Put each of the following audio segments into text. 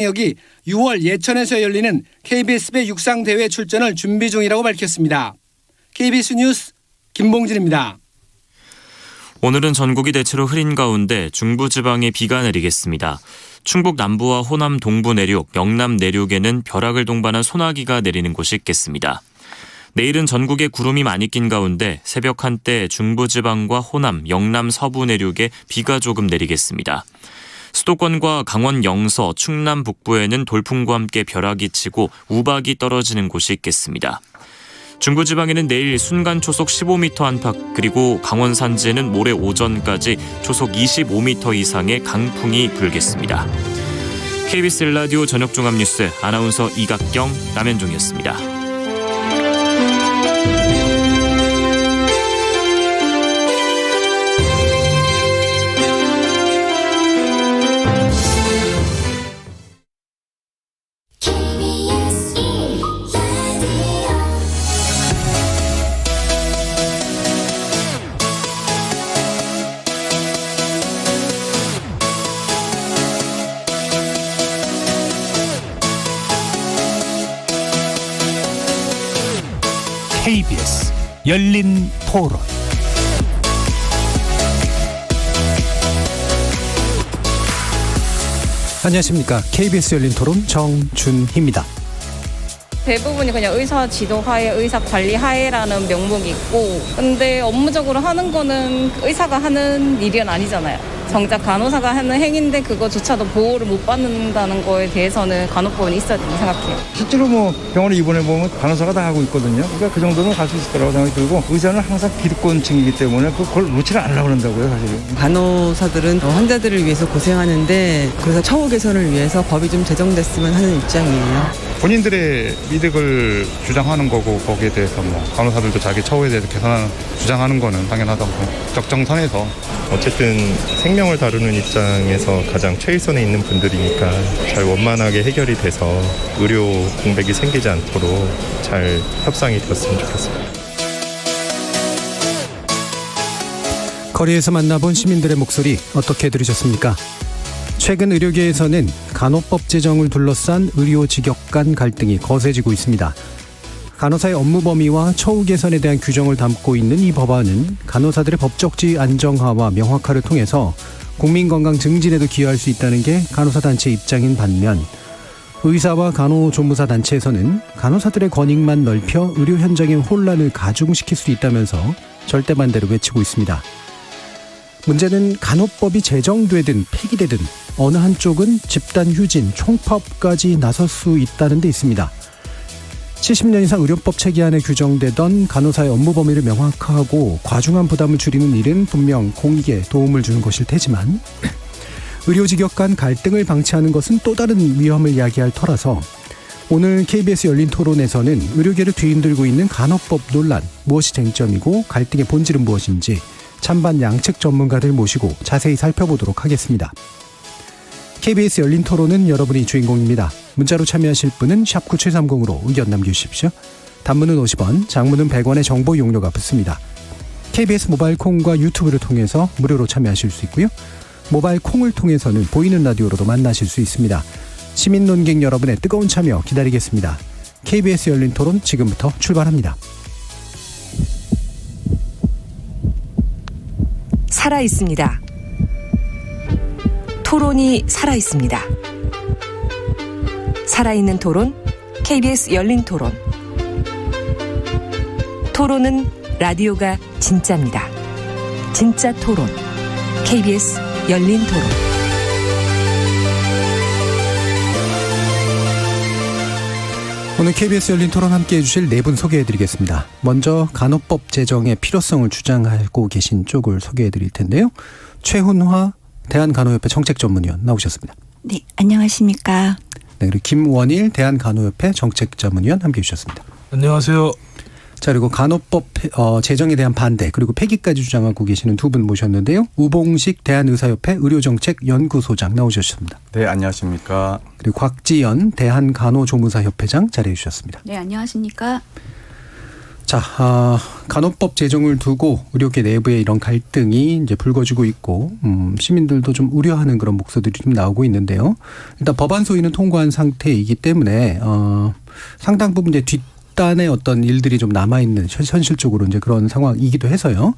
여기 6월 예천에서 열리는 KBS배 육상대회 출전을 준비 중이라고 밝혔습니다. KBS 뉴스 김봉진입니다. 오늘은 전국이 대체로 흐린 가운데 중부지방에 비가 내리겠습니다. 충북 남부와 호남 동부 내륙, 영남 내륙에는 벼락을 동반한 소나기가 내리는 곳이 있겠습니다. 내일은 전국에 구름이 많이 낀 가운데 새벽 한때 중부지방과 호남, 영남 서부 내륙에 비가 조금 내리겠습니다. 수도권과 강원 영서, 충남 북부에는 돌풍과 함께 벼락이 치고 우박이 떨어지는 곳이 있겠습니다. 중부지방에는 내일 순간 초속 15m 안팎, 그리고 강원 산지에는 모레 오전까지 초속 25m 이상의 강풍이 불겠습니다. KBS 1라디오 저녁종합뉴스 아나운서 이각경, 남현종이었습니다. KBS 열린 토론. 안녕하십니까. KBS 열린 토론 정준희입니다. 대부분이 그냥 의사 지도하에, 의사 관리하에라는 명목이 있고, 근데 업무적으로 하는 거는 의사가 하는 일은 아니잖아요. 정작 간호사가 하는 행위인데 그거조차도 보호를 못 받는다는 거에 대해서는 간호법은 있어야 된다고 생각해요. 실제로 병원에 입원해 보면 간호사가 다 하고 있거든요. 그러니까 그 정도는 갈 수 있을 거라고 생각이 들고, 의사는 항상 기득권층이기 때문에 그걸 놓지를 않으려고 그런다고요, 사실은. 간호사들은 환자들을 위해서 고생하는데, 그래서 처우 개선을 위해서 법이 좀 제정됐으면 하는 입장이에요. 본인들의 이득을 주장하는 거고, 거기에 대해서 간호사들도 자기 처우에 대해서 개선하는 주장하는 거는 당연하다고 적정선에서. 어쨌든 생명을 다루는 입장에서 가장 최일선에 있는 분들이니까 잘 원만하게 해결이 돼서 의료 공백이 생기지 않도록 잘 협상이 되었으면 좋겠습니다. 거리에서 만나본 시민들의 목소리 어떻게 들으셨습니까? 최근 의료계에서는 간호법 제정을 둘러싼 의료 직역 간 갈등이 거세지고 있습니다. 간호사의 업무 범위와 처우 개선에 대한 규정을 담고 있는 이 법안은 간호사들의 법적 지위 안정화와 명확화를 통해서 국민 건강 증진에도 기여할 수 있다는 게 간호사 단체 입장인 반면, 의사와 간호조무사 단체에서는 간호사들의 권익만 넓혀 의료 현장의 혼란을 가중시킬 수 있다면서 절대 반대를 외치고 있습니다. 문제는 간호법이 제정되든 폐기되든 어느 한쪽은 집단 휴진, 총파업까지 나설 수 있다는 데 있습니다. 70년 이상 의료법 체계 안에 규정되던 간호사의 업무 범위를 명확화하고 과중한 부담을 줄이는 일은 분명 공익에 도움을 주는 것일 테지만, 의료 직역 간 갈등을 방치하는 것은 또 다른 위험을 야기할 터라서 오늘 KBS 열린 토론에서는 의료계를 뒤흔들고 있는 간호법 논란, 무엇이 쟁점이고 갈등의 본질은 무엇인지 찬반 양측 전문가들 모시고 자세히 살펴보도록 하겠습니다. KBS 열린 토론은 여러분이 주인공입니다. 문자로 참여하실 분은 샵9730으로 의견 남겨주십시오. 단문은 50원, 장문은 100원의 정보 용료가 붙습니다. KBS 모바일 콩과 유튜브를 통해서 무료로 참여하실 수 있고요. 모바일 콩을 통해서는 보이는 라디오로도 만나실 수 있습니다. 시민 논객 여러분의 뜨거운 참여 기다리겠습니다. KBS 열린 토론 지금부터 출발합니다. 살아있습니다. 토론이 살아있습니다. 살아있는 토론, KBS 열린 토론. 토론은 라디오가 진짜입니다. 진짜 토론, KBS 열린 토론. 오늘 KBS 열린 토론 함께해 주실 네 분 소개해드리겠습니다. 먼저 간호법 제정의 필요성을 주장하고 계신 쪽을 소개해드릴 텐데요. 최훈화 대한간호협회 정책전문위원 나오셨습니다. 네, 안녕하십니까. 네, 그리고 김원일 대한간호협회 정책전문위원 함께해 주셨습니다. 안녕하세요. 자, 그리고 간호법 제정에 대한 반대, 그리고 폐기까지 주장하고 계시는 두 분 모셨는데요. 우봉식 대한의사협회 의료정책연구소장 나오셨습니다. 네, 안녕하십니까. 그리고 곽지연 대한간호조무사협회장 자리해 주셨습니다. 네, 안녕하십니까. 자, 간호법 제정을 두고 의료계 내부의 이런 갈등이 이제 불거지고 있고, 시민들도 좀 우려하는 그런 목소들이 좀 나오고 있는데요. 일단 법안 소위는 통과한 상태이기 때문에, 상당 부분 이제 뒷단의 어떤 일들이 좀 남아있는 현실적으로 이제 그런 상황이기도 해서요.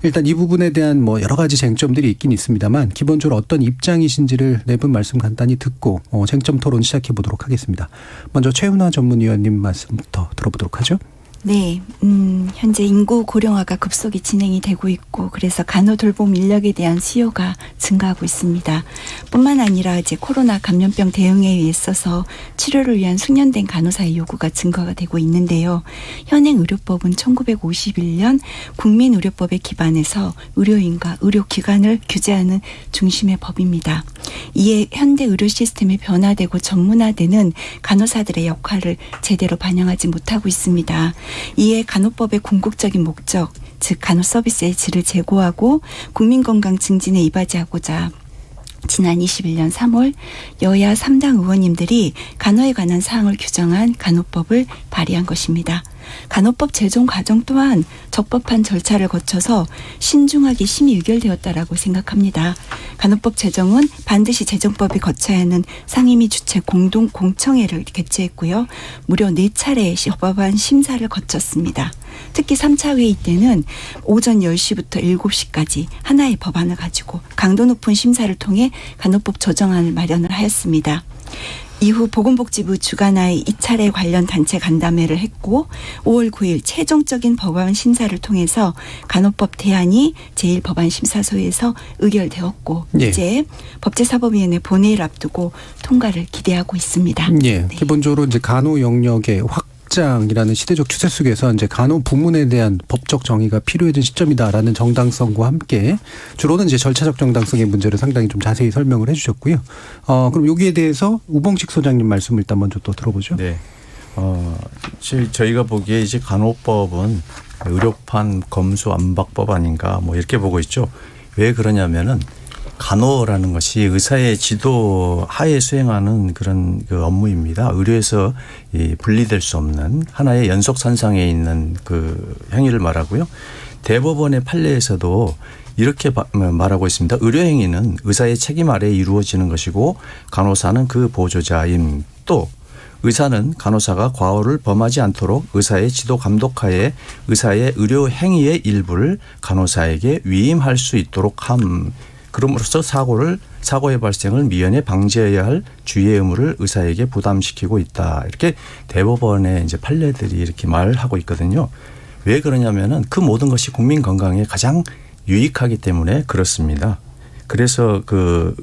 일단 이 부분에 대한 뭐 여러 가지 쟁점들이 있긴 있습니다만, 기본적으로 어떤 입장이신지를 네 분 말씀 간단히 듣고, 쟁점 토론 시작해 보도록 하겠습니다. 먼저 최은하 전문위원님 말씀부터 들어보도록 하죠. 네, 현재 인구 고령화가 급속히 진행이 되고 있고 그래서 간호돌봄 인력에 대한 수요가 증가하고 있습니다. 뿐만 아니라 이제 코로나 감염병 대응에 있어서 치료를 위한 숙련된 간호사의 요구가 증가가 되고 있는데요. 현행 의료법은 1951년 국민의료법에 기반해서 의료인과 의료기관을 규제하는 중심의 법입니다. 이에 현대 의료 시스템이 변화되고 전문화되는 간호사들의 역할을 제대로 반영하지 못하고 있습니다. 이에 간호법의 궁극적인 목적, 즉 간호 서비스의 질을 제고하고 국민 건강 증진에 이바지하고자 지난 21년 3월 여야 3당 의원님들이 간호에 관한 사항을 규정한 간호법을 발의한 것입니다. 간호법 제정 과정 또한 적법한 절차를 거쳐서 신중하게 심의 의결되었다라고 생각합니다. 간호법 제정은 반드시 제정법이 거쳐야 하는 상임위 주최 공청회를 개최했고요. 무려 4차례의 법안 심사를 거쳤습니다. 특히 3차 회의 때는 오전 10시부터 7시까지 하나의 법안을 가지고 강도 높은 심사를 통해 간호법 조정안을 마련을 하였습니다. 이후 보건복지부 주관하에 2차례 관련 단체 간담회를 했고 5월 9일 최종적인 법안 심사를 통해서 간호법 대안이 제1법안심사소에서 의결되었고 이제 법제사법위원회 본회의를 앞두고 통과를 기대하고 있습니다. 네. 기본적으로 이제 간호 영역의 확장이라는 시대적 추세 속에서 이제 간호 부문에 대한 법적 정의가 필요해진 시점이다라는 정당성과 함께 주로는 이제 절차적 정당성의 문제를 상당히 좀 자세히 설명을 해주셨고요. 그럼 여기에 대해서 우봉식 소장님 말씀을 일단 먼저 또 들어보죠. 네. 저희가 보기에 이제 간호법은 의료판 검수 안박법 아닌가 뭐 이렇게 보고 있죠. 왜 그러냐면은 간호라는 것이 의사의 지도 하에 수행하는 그런 그 업무입니다. 의료에서 분리될 수 없는 하나의 연속선상에 있는 그 행위를 말하고요. 대법원의 판례에서도 이렇게 말하고 있습니다. 의료행위는 의사의 책임 아래에 이루어지는 것이고 간호사는 그 보조자임. 또 의사는 간호사가 과오를 범하지 않도록 의사의 지도 감독하에 의사의 의료행위의 일부를 간호사에게 위임할 수 있도록 함. 그럼으로써 사고의 발생을 미연에 방지해야 할 주의의 의무를 의사에게 부담시키고 있다. 이렇게 대법원의 이제 판례들이 이렇게 말하고 있거든요. 왜 그러냐면은 그 모든 것이 국민 건강에 가장 유익하기 때문에 그렇습니다. 그래서 그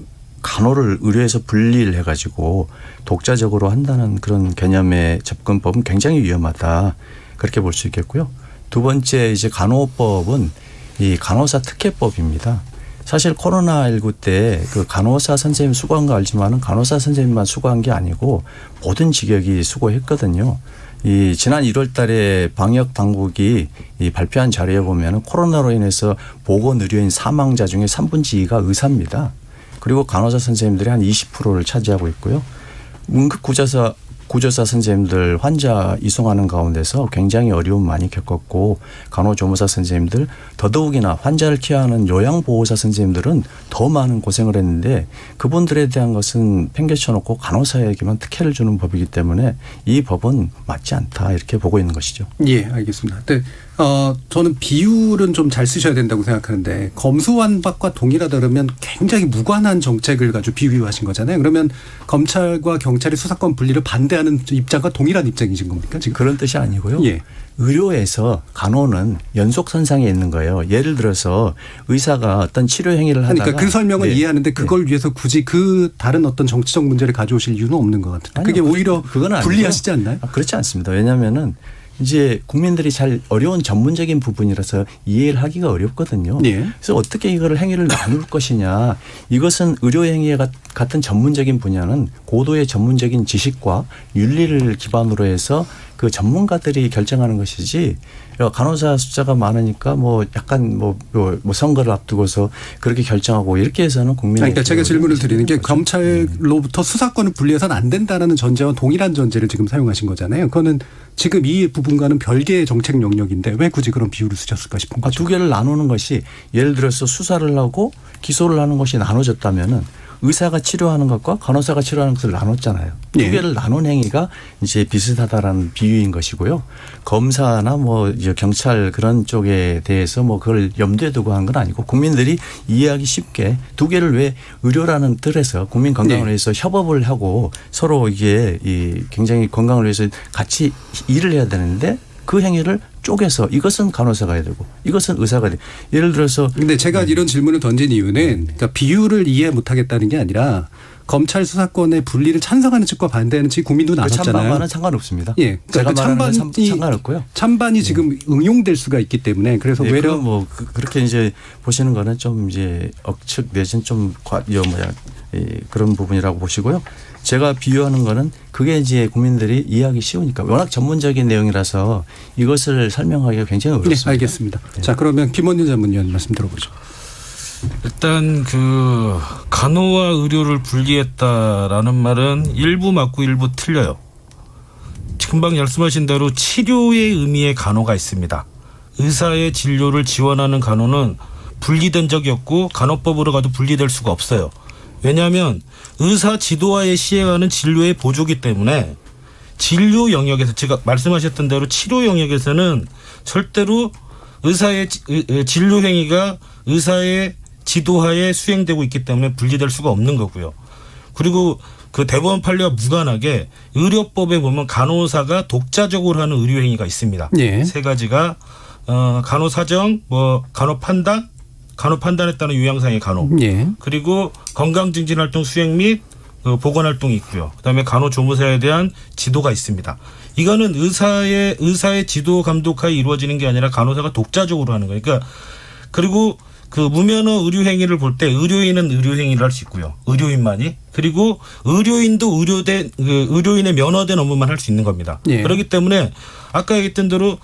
간호를 의료에서 분리를 해가지고 독자적으로 한다는 그런 개념의 접근법은 굉장히 위험하다. 그렇게 볼 수 있겠고요. 두 번째 이제 간호법은 이 간호사 특혜법입니다. 사실 코로나19 때 그 간호사 선생님 수고한 거 알지만은 간호사 선생님만 수고한 게 아니고 모든 직역이 수고했거든요. 이 지난 1월 달에 방역 당국이 이 발표한 자료에 보면은 코로나로 인해서 보건 의료인 사망자 중에 3분의 2가 의사입니다. 그리고 간호사 선생님들이 한 20%를 차지하고 있고요. 응급 구조사 선생님들 환자 이송하는 가운데서 굉장히 어려움 많이 겪었고 간호조무사 선생님들 더더욱이나 환자를 케어하는 요양보호사 선생님들은 더 많은 고생을 했는데 그분들에 대한 것은 팽개쳐놓고 간호사에게만 특혜를 주는 법이기 때문에 이 법은 맞지 않다 이렇게 보고 있는 것이죠. 예, 알겠습니다. 네. 저는 비율은 좀 잘 쓰셔야 된다고 생각하는데 검수완박과 동일하다 그러면 굉장히 무관한 정책을 가지고 비유하신 거잖아요. 그러면 검찰과 경찰의 수사권 분리를 반대하는 입장과 동일한 입장이신 겁니까 지금? 그런 뜻이 아니고요. 예. 의료에서 간호는 연속선상에 있는 거예요. 예를 들어서 의사가 어떤 치료 행위를 하다가. 그러니까 그 설명은 이해하는데 그걸 위해서 굳이 그 다른 어떤 정치적 문제를 가져오실 이유는 없는 것 같은데. 그게 오히려 그건 불리하시지 않나요? 그렇지 않습니다. 왜냐하면은 이제 국민들이 잘 어려운 전문적인 부분이라서 이해를 하기가 어렵거든요. 예. 그래서 어떻게 이거를 행위를 나눌 것이냐. 이것은 의료행위에 같은 전문적인 분야는 고도의 전문적인 지식과 윤리를 기반으로 해서 그 전문가들이 결정하는 것이지 간호사 숫자가 많으니까 뭐 약간 뭐 선거를 앞두고서 그렇게 결정하고 이렇게 해서는 국민의. 그러니까 제가 질문을 드리는 게 검찰로부터 수사권을 분리해서는 안 된다라는 전제와 동일한 전제를 지금 사용하신 거잖아요. 그거는 지금 이 부분 부분과는 별개의 정책 영역인데 왜 굳이 그런 비율을 쓰셨을까 싶은 거죠. 두 개를 나누는 것이 예를 들어서 수사를 하고 기소를 하는 것이 나눠졌다면은 의사가 치료하는 것과 간호사가 치료하는 것을 나눴잖아요. 두 예. 개를 나눈 행위가 이제 비슷하다라는 비유인 것이고요. 검사나 뭐 이제 경찰 그런 쪽에 대해서 뭐 그걸 염두에 두고 한 건 아니고 국민들이 이해하기 쉽게 두 개를 왜 의료라는 틀에서 국민 건강을 네. 위해서 협업을 하고 서로 이게 이 굉장히 건강을 위해서 같이 일을 해야 되는데 그 행위를 쪼개서 이것은 간호사가 해야 되고 이것은 의사가 해야 되고 예를 들어서 근데 제가 이런 질문을 던진 이유는 그러니까 비율을 이해 못하겠다는 게 아니라 검찰 수사권의 분리를 찬성하는 측과 반대하는 측이 국민도 그 나눴잖아요. 찬반과는 상관없습니다. 예, 제가 그러니까 말하는 건 상관없고요. 찬반이 지금 응용될 수가 있기 때문에 그래서 네, 외려 뭐 그렇게 이제 보시는 거는 좀 이제 억측 내지는 좀 그런 부분이라고 보시고요. 제가 비유하는 거는 그게 이제 국민들이 이해하기 쉬우니까 워낙 전문적인 내용이라서 이것을 설명하기가 굉장히 어렵습니다. 네, 알겠습니다. 자, 그러면 김원윤 전문위원 말씀 들어보죠. 일단 그 간호와 의료를 분리했다라는 말은 일부 맞고 일부 틀려요. 금방 말씀하신 대로 치료의 의미의 간호가 있습니다. 의사의 진료를 지원하는 간호는 분리된 적이 없고 간호법으로 가도 분리될 수가 없어요. 왜냐하면 의사 지도하에 시행하는 진료의 보조기 때문에 진료 영역에서 제가 말씀하셨던 대로 치료 영역에서는 절대로 의사의 진료 행위가 의사의 지도하에 수행되고 있기 때문에 분리될 수가 없는 거고요. 그리고 그 대법원 판례와 무관하게 의료법에 보면 간호사가 독자적으로 하는 의료 행위가 있습니다. 예. 세 가지가 간호사정, 뭐 간호판단, 간호판단에 따른 요양상의 간호, 예. 그리고 건강증진활동 수행 및 보건활동이 있고요. 그다음에 간호조무사에 대한 지도가 있습니다. 이거는 의사의 지도 감독하에 이루어지는 게 아니라 간호사가 독자적으로 하는 거예요. 그러니까 그리고 그 무면허 의료행위를 볼 때 의료인은 의료행위를 할 수 있고요. 의료인만이. 그리고 의료인도 의료인의 면허된 업무만 할 수 있는 겁니다. 예. 그렇기 때문에 아까 얘기했던 대로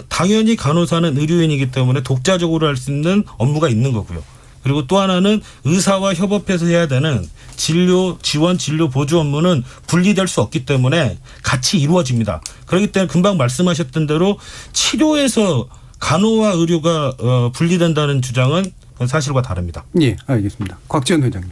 당연히 간호사는 의료인이기 때문에 독자적으로 할 수 있는 업무가 있는 거고요. 그리고 또 하나는 의사와 협업해서 해야 되는 진료 지원, 진료 보조 업무는 분리될 수 없기 때문에 같이 이루어집니다. 그렇기 때문에 금방 말씀하셨던 대로 치료에서 간호와 의료가 분리된다는 주장은 사실과 다릅니다. 예, 알겠습니다. 곽지연 회장님.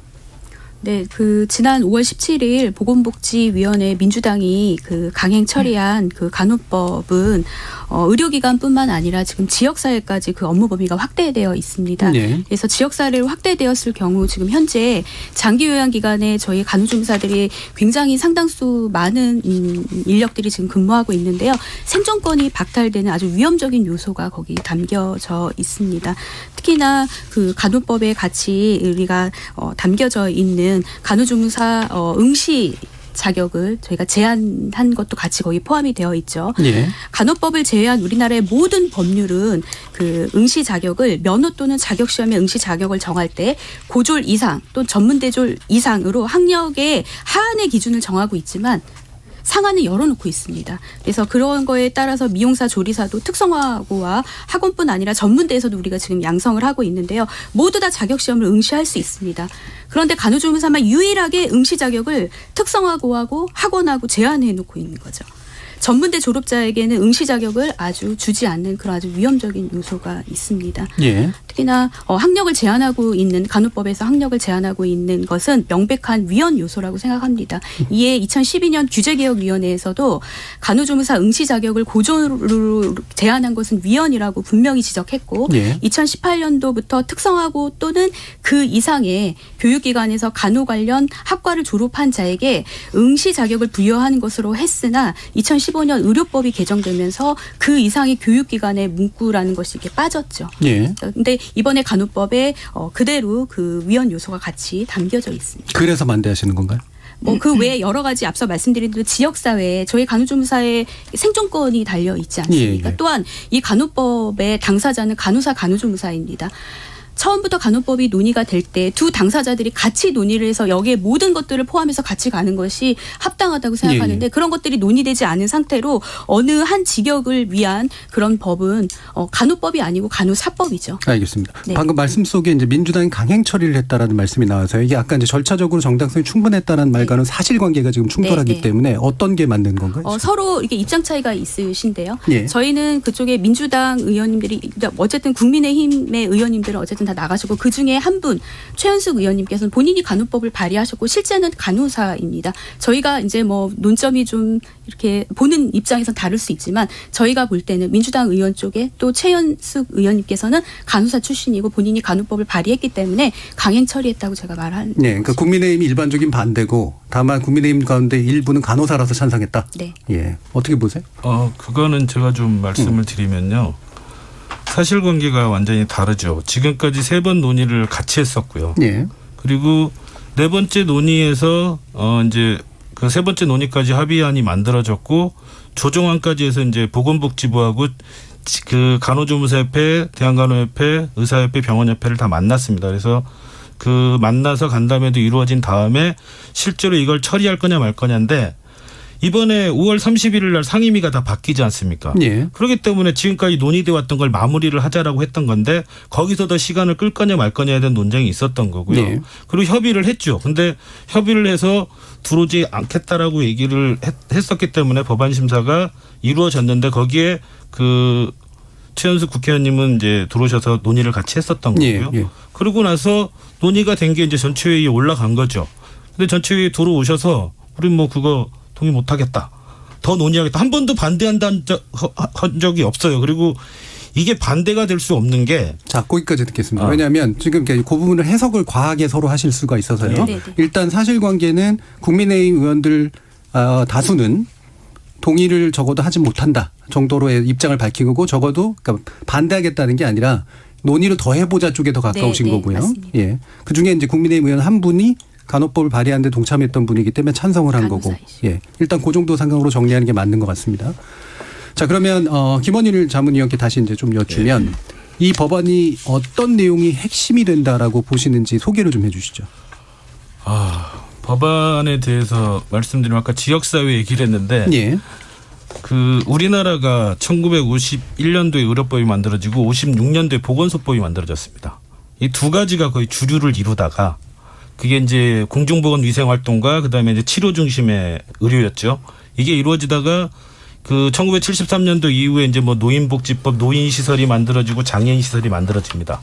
네, 지난 5월 17일 보건복지위원회 민주당이 강행 처리한 간호법은 의료기관뿐만 아니라 지금 지역사회까지 업무 범위가 확대되어 있습니다. 네. 그래서 지역사회로 확대되었을 경우 지금 현재 장기요양기관에 저희 간호조무사들이 굉장히 상당수 많은 인력들이 지금 근무하고 있는데요. 생존권이 박탈되는 아주 위험적인 요소가 거기 담겨져 있습니다. 특히나 간호법에 같이 우리가 담겨져 있는 간호조무사 응시 자격을 저희가 제한한 것도 같이 거기 포함이 되어 있죠. 예. 간호법을 제외한 우리나라의 모든 법률은 응시 자격을 면허 또는 자격시험의 응시 자격을 정할 때 고졸 이상 또는 전문대졸 이상으로 학력의 하한의 기준을 정하고 있지만 상한을 열어놓고 있습니다. 그래서 그런 거에 따라서 미용사, 조리사도 특성화고와 학원뿐 아니라 전문대에서도 우리가 지금 양성을 하고 있는데요. 모두 다 자격시험을 응시할 수 있습니다. 그런데 간호조무사만 유일하게 응시 자격을 특성화고하고 학원하고 제한해 놓고 있는 거죠. 전문대 졸업자에게는 응시 자격을 아주 주지 않는 그런 아주 위험적인 요소가 있습니다. 예. 특히나 학력을 제한하고 있는 간호법에서 학력을 제한하고 있는 것은 명백한 위헌 요소라고 생각합니다. 이에 2012년 규제개혁위원회에서도 간호조무사 응시 자격을 고졸로 제한한 것은 위헌이라고 분명히 지적했고 예. 2018년도부터 특성화고 또는 그 이상의 교육기관에서 간호 관련 학과를 졸업한 자에게 응시 자격을 부여하는 것으로 했으나 2015년 의료법이 개정되면서 그 이상의 교육기관의 문구라는 것이 이렇게 빠졌죠. 예. 그런데 이번에 간호법에 그대로 위헌 요소가 같이 담겨져 있습니다. 그래서 반대하시는 건가요? 그 외에 여러 가지 앞서 말씀드린 대로 지역사회에 저희 간호조무사의 생존권이 달려 있지 않습니까? 예. 또한 이 간호법의 당사자는 간호사, 간호조무사입니다. 처음부터 간호법이 논의가 될 때 두 당사자들이 같이 논의를 해서 여기에 모든 것들을 포함해서 같이 가는 것이 합당하다고 생각하는데 그런 것들이 논의되지 않은 상태로 어느 한 직역을 위한 그런 법은 간호법이 아니고 간호사법이죠. 알겠습니다. 네. 방금 말씀 속에 이제 민주당이 강행 처리를 했다라는 말씀이 나와서요. 이게 아까 이제 절차적으로 정당성이 충분했다는 말과는 사실관계가 지금 충돌하기 네. 때문에 어떤 게 맞는 건가요? 서로 이게 입장 차이가 있으신데요. 예. 저희는 그쪽에 민주당 의원님들이 어쨌든 국민의힘의 의원님들은 어쨌든 다 나가시고 그 중에 한 분 최현숙 의원님께서는 본인이 간호법을 발의하셨고 실제는 간호사입니다. 저희가 이제 뭐 논점이 좀 이렇게 보는 입장에서 다를 수 있지만 저희가 볼 때는 민주당 의원 쪽에 또 최현숙 의원님께서는 간호사 출신이고 본인이 간호법을 발의했기 때문에 강행 처리했다고 제가 말하는 네, 그러니까 국민의힘이 일반적인 반대고 다만 국민의힘 가운데 일부는 간호사라서 찬성했다. 네. 예, 어떻게 보세요? 그거는 제가 좀 말씀을 드리면요. 사실관계가 완전히 다르죠. 지금까지 3번 논의를 같이 했었고요. 예. 그리고 4번째 논의에서 이제 그 3번째 논의까지 합의안이 만들어졌고 조정안까지 해서 이제 보건복지부하고 그 간호조무사협회, 대한간호협회, 의사협회, 병원협회를 다 만났습니다. 그래서 그 만나서 간담회도 이루어진 다음에 실제로 이걸 처리할 거냐 말 거냐인데 이번에 5월 31일 날 상임위가 다 바뀌지 않습니까? 예. 그렇기 때문에 지금까지 논의돼 왔던 걸 마무리를 하자라고 했던 건데 거기서 더 시간을 끌 거냐 말 거냐에 대한 논쟁이 있었던 거고요. 예. 그리고 협의를 했죠. 근데 협의를 해서 들어오지 않겠다라고 얘기를 했었기 때문에 법안 심사가 이루어졌는데 거기에 그 최현숙 국회의원님은 이제 들어오셔서 논의를 같이 했었던 거고요. 예. 그러고 나서 논의가 된 게 이제 전체회의에 올라간 거죠. 근데 전체회의에 들어오셔서 우리 뭐 그거 동의 못하겠다. 더 논의하겠다. 한 번도 반대한다는 적이 없어요. 그리고 이게 반대가 될 수 없는 게. 자, 거기까지 듣겠습니다. 왜냐하면 지금 그 부분을 해석을 과하게 서로 하실 수가 있어서요. 네. 일단 사실관계는 국민의힘 의원들 다수는 동의를 적어도 하지 못한다 정도로의 입장을 밝히고 적어도 그러니까 반대하겠다는 게 아니라 논의를 더 해보자 쪽에 더 가까우신 네, 거고요. 맞습니다. 예. 그 중에 이제 국민의힘 의원 한 분이 간호법을 발의하는 데 동참했던 분이기 때문에 찬성을 한 거고. 예. 일단 그 정도 상황으로 정리하는 게 맞는 것 같습니다. 자, 그러면 김원일 자문위원께 다시 이제 좀 여쭈면 이 법안이 어떤 내용이 핵심이 된다라고 보시는지 소개를 좀 해 주시죠. 법안에 대해서 말씀드리면 아까 지역사회 얘기를 했는데 예. 그 우리나라가 1951년도에 의료법이 만들어지고 56년도에 보건소법이 만들어졌습니다. 이 두 가지가 거의 주류를 이루다가 그게 이제 공중보건위생활동과 그다음에 이제 치료 중심의 의료였죠. 이게 이루어지다가 그 1973년도 이후에 이제 뭐 노인복지법, 노인시설이 만들어지고 장애인시설이 만들어집니다.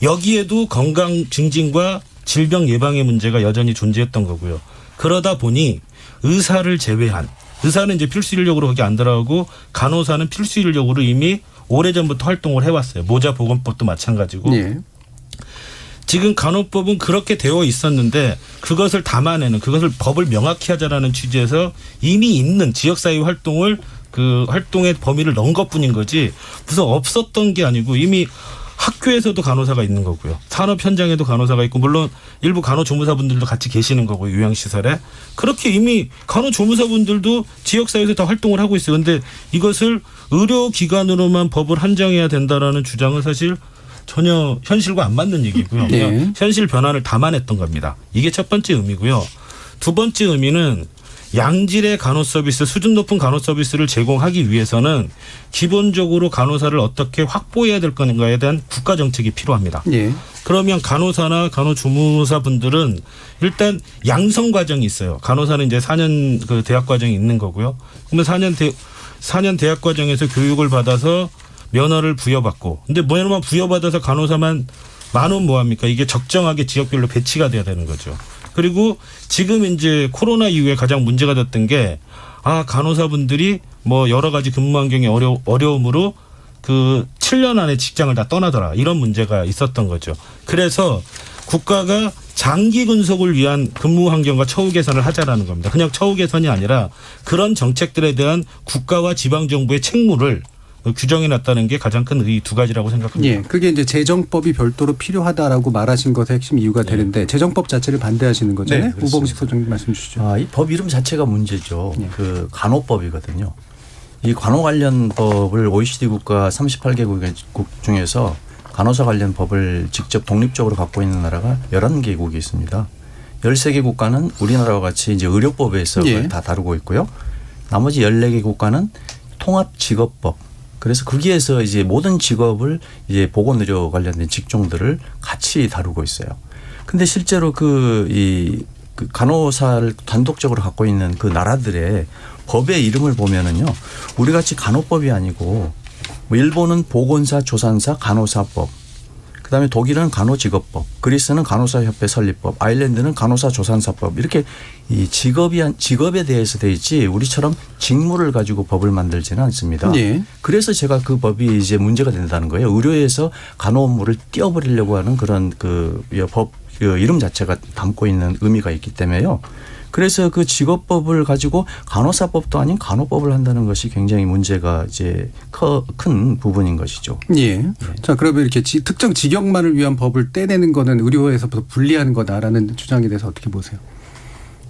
여기에도 건강 증진과 질병 예방의 문제가 여전히 존재했던 거고요. 그러다 보니 의사를 제외한 의사는 이제 필수 인력으로 거기 안 들어가고 간호사는 필수 인력으로 이미 오래전부터 활동을 해왔어요. 모자보건법도 마찬가지고. 예. 지금 간호법은 그렇게 되어 있었는데 그것을 담아내는 그것을 법을 명확히 하자라는 취지에서 이미 있는 지역사회 활동을 그 활동의 범위를 넣은 것뿐인 거지 무슨 없었던 게 아니고 이미 학교에서도 간호사가 있는 거고요. 산업 현장에도 간호사가 있고 물론 일부 간호조무사분들도 같이 계시는 거고요. 요양시설에. 그렇게 이미 간호조무사분들도 지역사회에서 다 활동을 하고 있어요. 그런데 이것을 의료기관으로만 법을 한정해야 된다라는 주장은 사실 전혀 현실과 안 맞는 얘기고요. 그냥 현실 변화를 담아냈던 겁니다. 이게 첫 번째 의미고요. 두 번째 의미는 양질의 간호서비스, 수준 높은 간호서비스를 제공하기 위해서는 기본적으로 간호사를 어떻게 확보해야 될 건가에 대한 국가정책이 필요합니다. 예. 그러면 간호사나 간호조무사분들은 일단 양성 과정이 있어요. 간호사는 이제 4년 그 대학 과정이 있는 거고요. 그러면 4년 대학 과정에서 교육을 받아서 면허를 부여받고 근데 면허만 부여받아서 간호사만 많으면 뭐합니까? 이게 적정하게 지역별로 배치가 돼야 되는 거죠. 그리고 지금 이제 코로나 이후에 가장 문제가 됐던 게 간호사분들이 뭐 여러 가지 근무 환경의 어려움으로 그 7년 안에 직장을 다 떠나더라. 이런 문제가 있었던 거죠. 그래서 국가가 장기 근속을 위한 근무 환경과 처우 개선을 하자라는 겁니다. 그냥 처우 개선이 아니라 그런 정책들에 대한 국가와 지방정부의 책무를 규정해놨다는 게 가장 큰 이 두 가지라고 생각합니다. 예, 그게 이제 재정법이 별도로 필요하다라고 말하신 것의 핵심 이유가 되는데 재정법 자체를 반대하시는 거잖아요. 네, 우봉식 소장님 말씀 주시죠. 이 법 이름 자체가 문제죠. 그 간호법이거든요. 이 간호 관련 법을 OECD 국가 38개국 중에서 간호사 관련 법을 직접 독립적으로 갖고 있는 나라가 11개국이 있습니다. 13개 국가는 우리나라와 같이 이제 의료법에서 그걸 다 다루고 있고요. 나머지 14개 국가는 통합직업법. 그래서 거기에서 이제 모든 직업을 이제 보건의료 관련된 직종들을 같이 다루고 있어요. 근데 실제로 그 간호사를 단독적으로 갖고 있는 그 나라들의 법의 이름을 보면은요, 우리 같이 간호법이 아니고 뭐 일본은 보건사, 조산사, 간호사법, 그다음에 독일은 간호직업법, 그리스는 간호사협회 설립법, 아일랜드는 간호사 조산사법, 이렇게 이 직업에 대해서 돼 있지 우리처럼 직무를 가지고 법을 만들지는 않습니다. 그래서 제가 그 법이 이제 문제가 된다는 거예요. 의료에서 간호 업무를 띄워버리려고 하는 그런 그 법 이름 자체가 담고 있는 의미가 있기 때문에요. 그래서 그 직업법을 가지고 간호사법도 아닌 간호법을 한다는 것이 굉장히 문제가 이제 큰 부분인 것이죠. 자, 그러면 이렇게 특정 직역만을 위한 법을 떼내는 거는 의료에서부터 분리하는 거다라는 주장에 대해서 어떻게 보세요?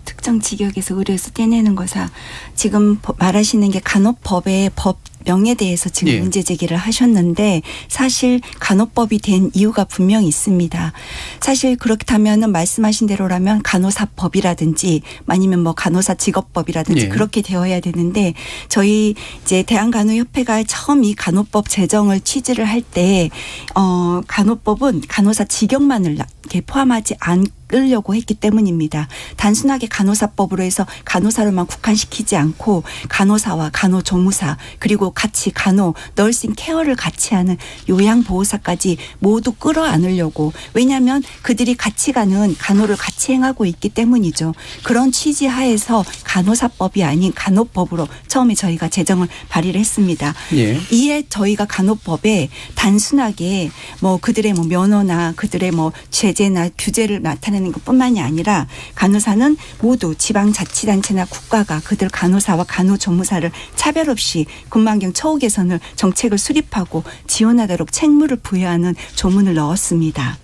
특정 직역에서 의료에서 떼내는 거사 지금 말하시는 게 간호법의 법 명에 대해서 지금 문제 제기를 하셨는데 사실 간호법이 된 이유가 분명히 있습니다. 사실 그렇다면은 말씀하신 대로라면 간호사법이라든지 아니면 뭐 간호사 직업법이라든지 그렇게 되어야 되는데 저희 이제 대한간호협회가 처음 이 간호법 제정을 취지를 할 때 간호법은 간호사 직역만을 이렇게 포함하지 않으려고 했기 때문입니다. 단순하게 간호사법으로 해서 간호사로만 국한시키지 않고 간호사와 간호조무사 그리고 같이 간호, 너싱 케어를 같이 하는 요양보호사까지 모두 끌어안으려고 왜냐하면 그들이 같이 가는 간호를 같이 행하고 있기 때문이죠. 그런 취지 하에서 간호사법이 아닌 간호법으로 처음에 저희가 제정을 발의를 했습니다. 이에 저희가 간호법에 단순하게 뭐 그들의 뭐 면허나 그들의 뭐 제재나 규제를 나타내는 것뿐만이 아니라 간호사는 모두 지방자치단체나 국가가 그들 간호사와 간호조무사를 차별 없이 군만경 처우 개선을 정책을 수립하고 지원하도록 책무를 부여하는 조문을 넣었습니다.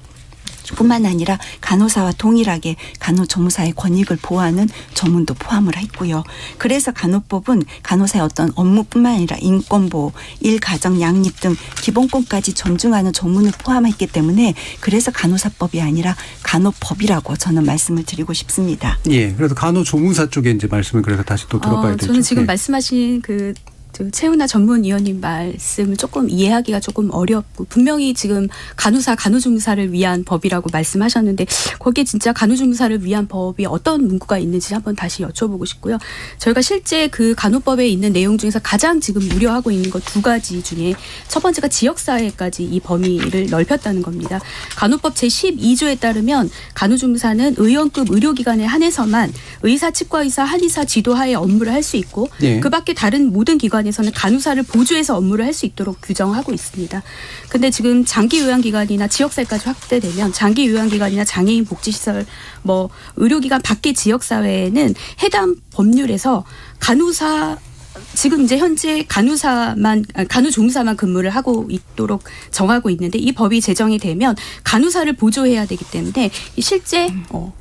뿐만 아니라 간호사와 동일하게 간호조무사의 권익을 보호하는 조문도 포함을 했고요. 그래서 간호법은 간호사의 어떤 업무뿐만 아니라 인권보호, 일가정 양립 등 기본권까지 존중하는 조문을 포함했기 때문에 그래서 간호사법이 아니라 간호법이라고 저는 말씀을 드리고 싶습니다. 그래서 간호조무사 쪽에 이제 말씀을 그래서 다시 또 들어봐야 되죠. 저는 지금 말씀하신 최은하 전문위원님 말씀을 조금 이해하기가 조금 어렵고 분명히 지금 간호조무사를 위한 법이라고 말씀하셨는데 거기에 진짜 간호조무사를 위한 법이 어떤 문구가 있는지 한번 다시 여쭤보고 싶고요. 저희가 실제 그 간호법에 있는 내용 중에서 가장 지금 우려하고 있는 것 2가지 중에 첫 번째가 지역사회까지 이 범위를 넓혔다는 겁니다. 간호법 제12조에 따르면 간호조무사는 의원급 의료기관에 한해서만 의사, 치과의사, 한의사 지도하에 업무를 할 수 있고 그 밖에 다른 모든 기관 에서는 간호사를 보조해서 업무를 할 수 있도록 규정하고 있습니다. 그런데 지금 장기 요양기관이나 지역사회까지 확대되면 장기 요양기관이나 장애인 복지시설 뭐 의료기관 밖의 지역사회에는 해당 법률에서 간호사 지금 이제 현재 간호조무사만 근무를 하고 있도록 정하고 있는데 이 법이 제정이 되면 간호사를 보조해야 되기 때문에 실제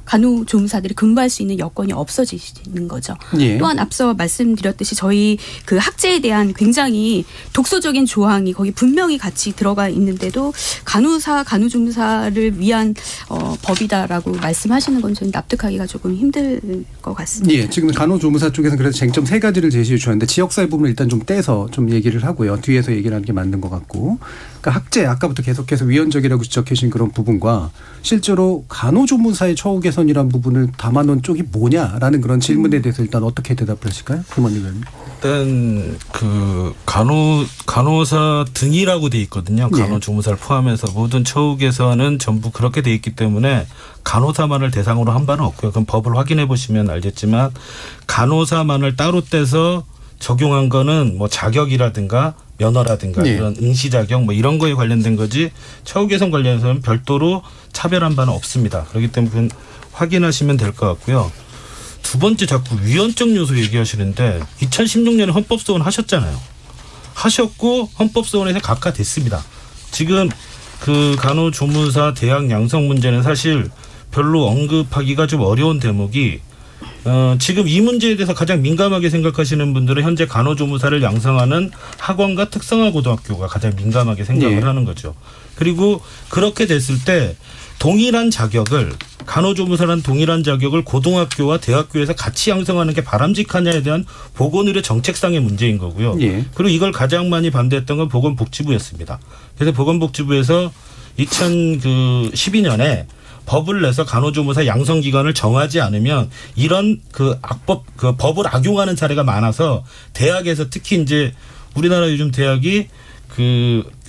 간호조무사들이 근무할 수 있는 여건이 없어지는 거죠. 또한 앞서 말씀드렸듯이 저희 그 학제에 대한 굉장히 독소적인 조항이 거기 분명히 같이 들어가 있는데도 간호조무사를 위한 법이다라고 말씀하시는 건 저는 납득하기가 조금 힘들 것 같습니다. 지금 간호조무사 쪽에서는 그래서 쟁점 3가지를 제시해 주셨는데 지역사회 부분을 일단 좀 떼서 좀 얘기를 하고요. 뒤에서 얘기를 하는 게 맞는 것 같고. 그러니까 학제 아까부터 계속해서 위헌적이라고 지적해 주신 그런 부분과 실제로 간호조무사의 처우 개선이라는 부분을 담아놓은 쪽이 뭐냐라는 그런 질문에 대해서 일단 어떻게 대답을 하실까요? 김원희 의원님. 일단 그 간호사 등이라고 돼 있거든요. 간호조무사를 포함해서 모든 처우 개선은 전부 그렇게 돼 있기 때문에 간호사만을 대상으로 한 바는 없고요. 그럼 법을 확인해 보시면 알겠지만 간호사만을 따로 떼서 적용한 거는 뭐 자격이라든가 면허라든가 이런 응시 자격 뭐 이런 거에 관련된 거지 처우 개선 관련해서는 별도로 차별한 바는 없습니다. 그렇기 때문에 그건 확인하시면 될 것 같고요. 두 번째 자꾸 위헌적 요소 얘기하시는데 2016년에 헌법소원 하셨잖아요. 하셨고 헌법소원에서 각하됐습니다. 지금 그 간호조무사 대학 양성 문제는 사실 별로 언급하기가 좀 어려운 대목이 지금 이 문제에 대해서 가장 민감하게 생각하시는 분들은 현재 간호조무사를 양성하는 학원과 특성화고등학교가 가장 민감하게 생각을 예. 하는 거죠. 그리고 그렇게 됐을 때 동일한 자격을 간호조무사라는 동일한 자격을 고등학교와 대학교에서 같이 양성하는 게 바람직하냐에 대한 보건의료 정책상의 문제인 거고요. 예. 그리고 이걸 가장 많이 반대했던 건 보건복지부였습니다. 그래서 보건복지부에서 2012년에 법을 내서 간호조무사 양성 기간을 정하지 않으면 이런 그 법을 악용하는 사례가 많아서 대학에서 특히 이제 우리나라 요즘 대학이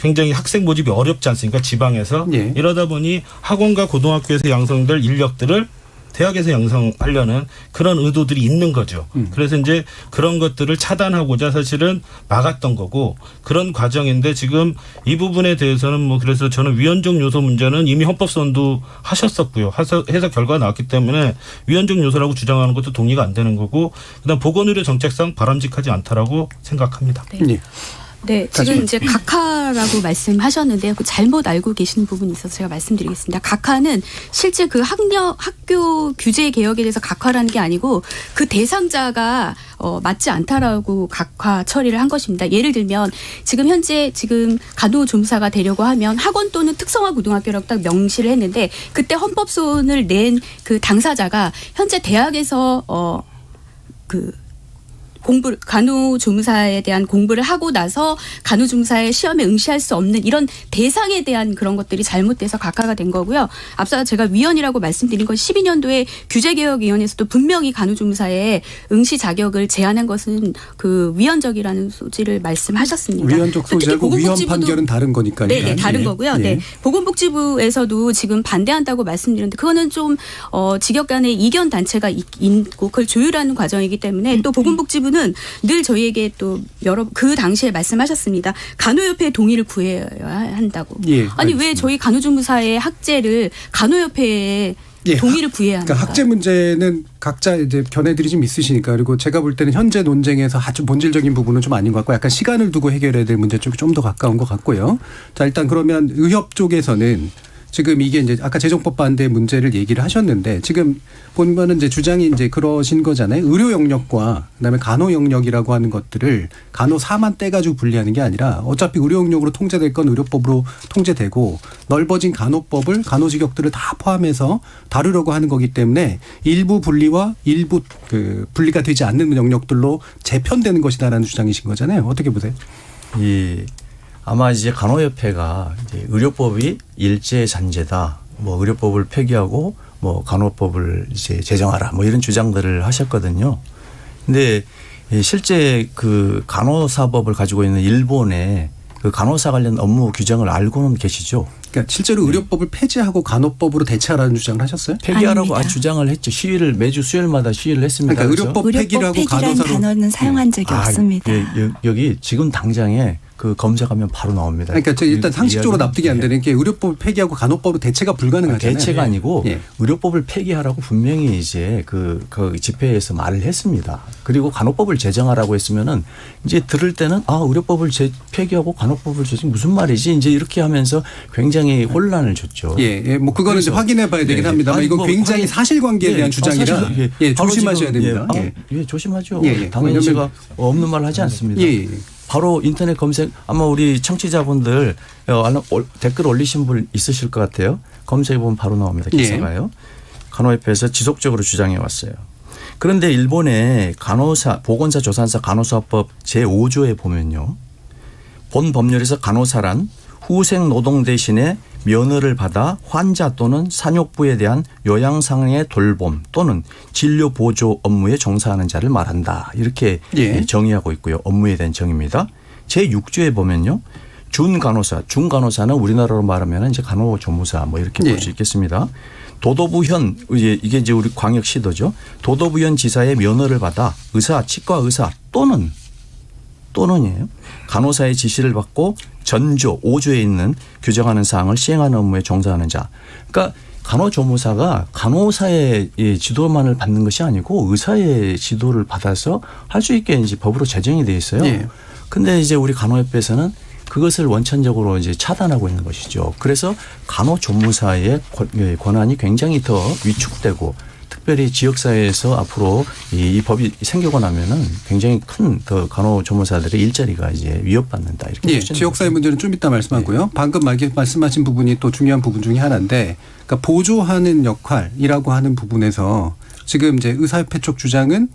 굉장히 학생 모집이 어렵지 않습니까? 지방에서. 예. 이러다 보니 학원과 고등학교에서 양성될 인력들을 대학에서 양성하려는 그런 의도들이 있는 거죠. 그래서 이제 그런 것들을 차단하고자 사실은 막았던 거고 그런 과정인데 지금 이 부분에 대해서는 뭐 그래서 저는 위헌적 요소 문제는 이미 헌법소원도 하셨었고요. 해석 결과가 나왔기 때문에 위헌적 요소라고 주장하는 것도 동의가 안 되는 거고 그다음 보건의료 정책상 바람직하지 않다라고 생각합니다. 예. 네, 지금 이제 각하라고 말씀하셨는데요. 그 잘못 알고 계시는 부분이 있어서 제가 말씀드리겠습니다. 각하는 실제 그 학교 규제 개혁에 대해서 각하라는 게 아니고 그 대상자가 맞지 않다라고 각하 처리를 한 것입니다. 예를 들면 현재 간호조무사가 되려고 하면 학원 또는 특성화 고등학교라고 딱 명시를 했는데 그때 헌법소원을 낸 그 당사자가 현재 대학에서 간호조무사에 대한 공부를 하고 나서 간호조무사의 시험에 응시할 수 없는 이런 대상에 대한 그런 것들이 잘못돼서 각하가 된 거고요. 앞서 제가 위헌이라고 말씀드린 건 12년도에 규제개혁위원회에서도 분명히 간호조무사의 응시 자격을 제한한 것은 위헌적이라는 소지를 말씀하셨습니다. 위헌적 소지하고 위헌 판결은 다른 거니까요. 네, 다른 거고요. 예. 네, 보건복지부에서도 지금 반대한다고 말씀드렸는데 그거는 좀 직역 간의 이견 단체가 있고 그걸 조율하는 과정이기 때문에 또 보건복지부는 늘 저희에게 또 그 당시에 말씀하셨습니다. 간호협회의 동의를 구해야 한다고. 예, 아니 왜 저희 간호조무사의 학제를 간호협회에 동의를 구해야 합니까? 그러니까 학제 문제는 각자 이제 견해들이 좀 있으시니까 그리고 제가 볼 때는 현재 논쟁에서 아주 본질적인 부분은 좀 아닌 것 같고 약간 시간을 두고 해결해야 될 문제 쪽이 좀 더 가까운 것 같고요. 자 일단 그러면 의협 쪽에서는 지금 이게 이제 아까 재정법 반대 문제를 얘기를 하셨는데 지금 보면은 이제 주장이 이제 그러신 거잖아요. 의료 영역과 그다음에 간호 영역이라고 하는 것들을 간호사만 떼가지고 분리하는 게 아니라 어차피 의료 영역으로 통제될 건 의료법으로 통제되고 넓어진 간호법을 간호직역들을 다 포함해서 다루려고 하는 거기 때문에 일부 분리와 일부 분리가 되지 않는 영역들로 재편되는 것이다라는 주장이신 거잖아요. 어떻게 보세요? 아마 이제 간호협회가 이제 의료법이 일제 잔재다. 뭐 의료법을 폐기하고 뭐 간호법을 이제 제정하라. 뭐 이런 주장들을 하셨거든요. 근데 실제 그 간호사법을 가지고 있는 일본의 그 간호사 관련 업무 규정을 알고는 계시죠? 그러니까 실제로 의료법을 폐지하고 간호법으로 대체하라는 주장을 하셨어요? 폐기하라고 주장을 했죠. 시위를 매주 수요일마다 시위를 했습니다. 그러니까 의료법 폐기를 하고 간호사로 단어는 사용한 적이 없습니다. 여기 지금 당장에 그 검색하면 바로 나옵니다. 그러니까 일단 상식적으로 납득이 안 되는 게 의료법을 폐기하고 간호법으로 대체가 불가능하잖아요. 대체가 아니고 의료법을 폐기하라고 분명히 이제 그 집회에서 말을 했습니다. 그리고 간호법을 제정하라고 했으면은 이제 들을 때는 의료법을 폐기하고 간호법을 제정 무슨 말이지 이제 이렇게 하면서 굉장히 혼란을 줬죠. 뭐 그거는 이제 확인해 봐야 되긴 합니다만 이건 굉장히 사실관계에 대한 주장이라 조심하셔야 됩니다. 조심하죠. 당연히 제가 없는 말을 하지 않습니다. 바로 인터넷 검색 아마 우리 청취자분들 댓글 올리신 분 있으실 것 같아요. 검색해 보면 바로 나옵니다. 기사가요. 간호협회에서 지속적으로 주장해 왔어요. 그런데 일본의 보건사 조산사 간호사법 제5조에 보면요. 본 법률에서 간호사란 후생 노동 대신에 면허를 받아 환자 또는 산욕부에 대한 요양상의 돌봄 또는 진료 보조 업무에 종사하는 자를 말한다. 이렇게 정의하고 있고요. 업무에 대한 정의입니다. 제6조에 보면요. 중간호사는 우리나라로 말하면 이제 간호조무사 뭐 이렇게 볼 수 있겠습니다. 도도부현 이게 이제 우리 광역시도죠. 도도부현 지사의 면허를 받아 치과 의사 또는이에요. 간호사의 지시를 받고 전조 5조에 있는 규정하는 사항을 시행하는 업무에 종사하는 자. 그러니까 간호조무사가 간호사의 지도만을 받는 것이 아니고 의사의 지도를 받아서 할 수 있게 이제 법으로 제정이 돼 있어요. 그런데 이제 우리 간호협회에서는 그것을 원천적으로 이제 차단하고 있는 것이죠. 그래서 간호조무사의 권한이 굉장히 더 위축되고 특별히 지역사회에서 앞으로 이 법이 생기고 나면은 굉장히 큰 더 간호조무사들의 일자리가 이제 위협받는다 이렇게. 예, 지역사회 문제는 좀 이따 말씀하고요. 방금 말씀하신 부분이 또 중요한 부분 중에 하나인데, 그러니까 보조하는 역할이라고 하는 부분에서 지금 이제 의사협회 쪽 주장은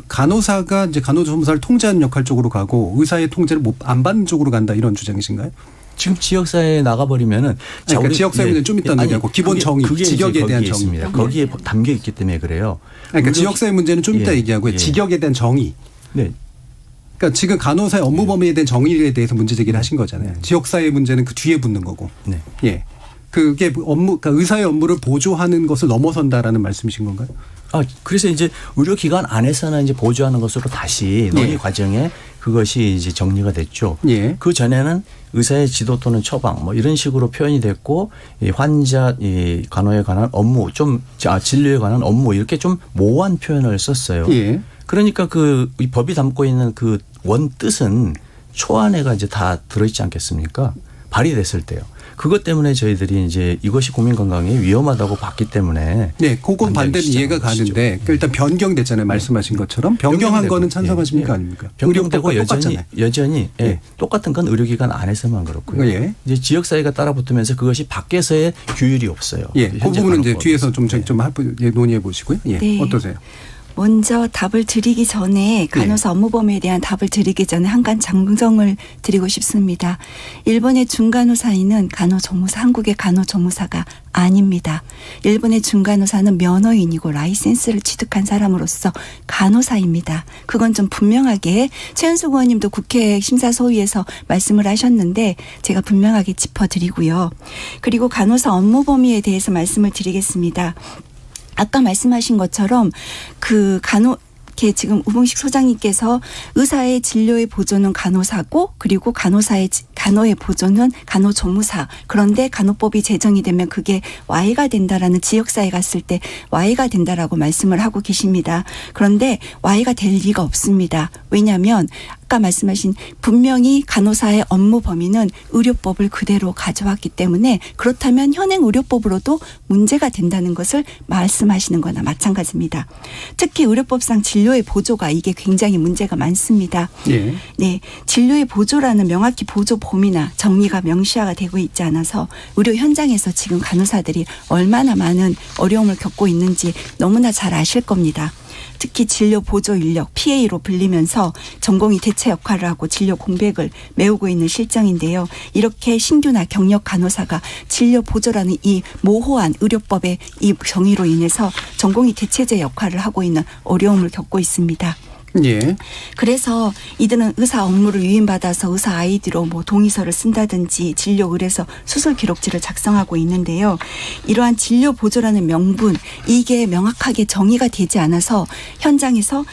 간호사가 이제 간호조무사를 통제하는 역할 쪽으로 가고 의사의 통제를 안 받는 쪽으로 간다 이런 주장이신가요? 지금 지역사회에 나가버리면은 그러니까 지역사회 문제는 좀 이따 얘기하고 기본 정의, 그게 직역에 대한 정의. 있습니다. 거기에 담겨 있기 때문에 그래요. 그러니까 지역사회 문제는 좀 이따 얘기하고요. 직역에 대한 정의. 네. 그러니까 지금 간호사의 업무 범위에 대한 정의에 대해서 문제 제기를 하신 거잖아요. 지역사회 문제는 그 뒤에 붙는 거고. 네. 예. 그게 그러니까 의사의 업무를 보조하는 것을 넘어선다라는 말씀이신 건가요? 그래서 이제 의료기관 안에서는 이제 보조하는 것으로 다시 논의 과정에 그것이 이제 정리가 됐죠. 예. 그 전에는 의사의 지도 또는 처방 뭐 이런 식으로 표현이 됐고, 이 환자 이 간호에 관한 업무 진료에 관한 업무 이렇게 좀 모호한 표현을 썼어요. 예. 그러니까 이 법이 담고 있는 그 원 뜻은 초안에가 이제 다 들어있지 않겠습니까? 발의됐을 때요. 그것 때문에 저희들이 이제 이것이 국민 건강에 위험하다고 봤기 때문에. 네, 그건 반대는 이해가 가는데 일단 변경됐잖아요. 말씀하신 것처럼 변경한 거는 찬성하십니까 아닙니까? 변경되고 여전히 예. 똑같은 건 의료기관 안에서만 그렇고요. 예. 이제 지역사회가 따라붙으면서 그것이 밖에서의 규율이 없어요. 예, 그 부분은 이제 뒤에서 좀 논의해 보시고요. 예, 네. 어떠세요? 먼저 답을 드리기 전에 간호사 업무 범위에 대한 답을 드리기 전에 한 가지 장정을 드리고 싶습니다. 일본의 준간호사인은 간호조무사, 한국의 간호조무사가 아닙니다. 일본의 준간호사는 면허인이고 라이센스를 취득한 사람으로서 간호사입니다. 그건 좀 분명하게 최은숙 의원님도 국회 심사소위에서 말씀을 하셨는데 제가 분명하게 짚어드리고요. 그리고 간호사 업무 범위에 대해서 말씀을 드리겠습니다. 아까 말씀하신 것처럼 지금 우봉식 소장님께서 의사의 진료의 보조는 간호사고 그리고 간호의 보조는 간호조무사. 그런데 간호법이 제정이 되면 그게 Y가 된다라는 지역사회 갔을 때 Y가 된다라고 말씀을 하고 계십니다. 그런데 Y가 될 리가 없습니다. 왜냐하면 아까 말씀하신 분명히 간호사의 업무 범위는 의료법을 그대로 가져왔기 때문에 그렇다면 현행 의료법으로도 문제가 된다는 것을 말씀하시는 거나 마찬가지입니다. 특히 의료법상 진료의 보조가 이게 굉장히 문제가 많습니다. 예. 네, 진료의 보조라는 명확히 보조 범위나 정의가 명시화가 되고 있지 않아서 의료 현장에서 지금 간호사들이 얼마나 많은 어려움을 겪고 있는지 너무나 잘 아실 겁니다. 특히 진료 보조 인력 PA로 불리면서 전공의 대체 역할을 하고 진료 공백을 메우고 있는 실정인데요. 이렇게 신규나 경력 간호사가 진료 보조라는 이 모호한 의료법의 이 정의로 인해서 전공의 대체제 역할을 하고 있는 어려움을 겪고 있습니다. 예. 그래서 이들은 의사 업무를 위임받아서 의사 아이디로 동의서를 쓴다든지 진료 의뢰서 수술 기록지를 작성하고 있는데요. 이러한 진료 보조라는 명분 이게 명확하게 정의가 되지 않아서 현장에서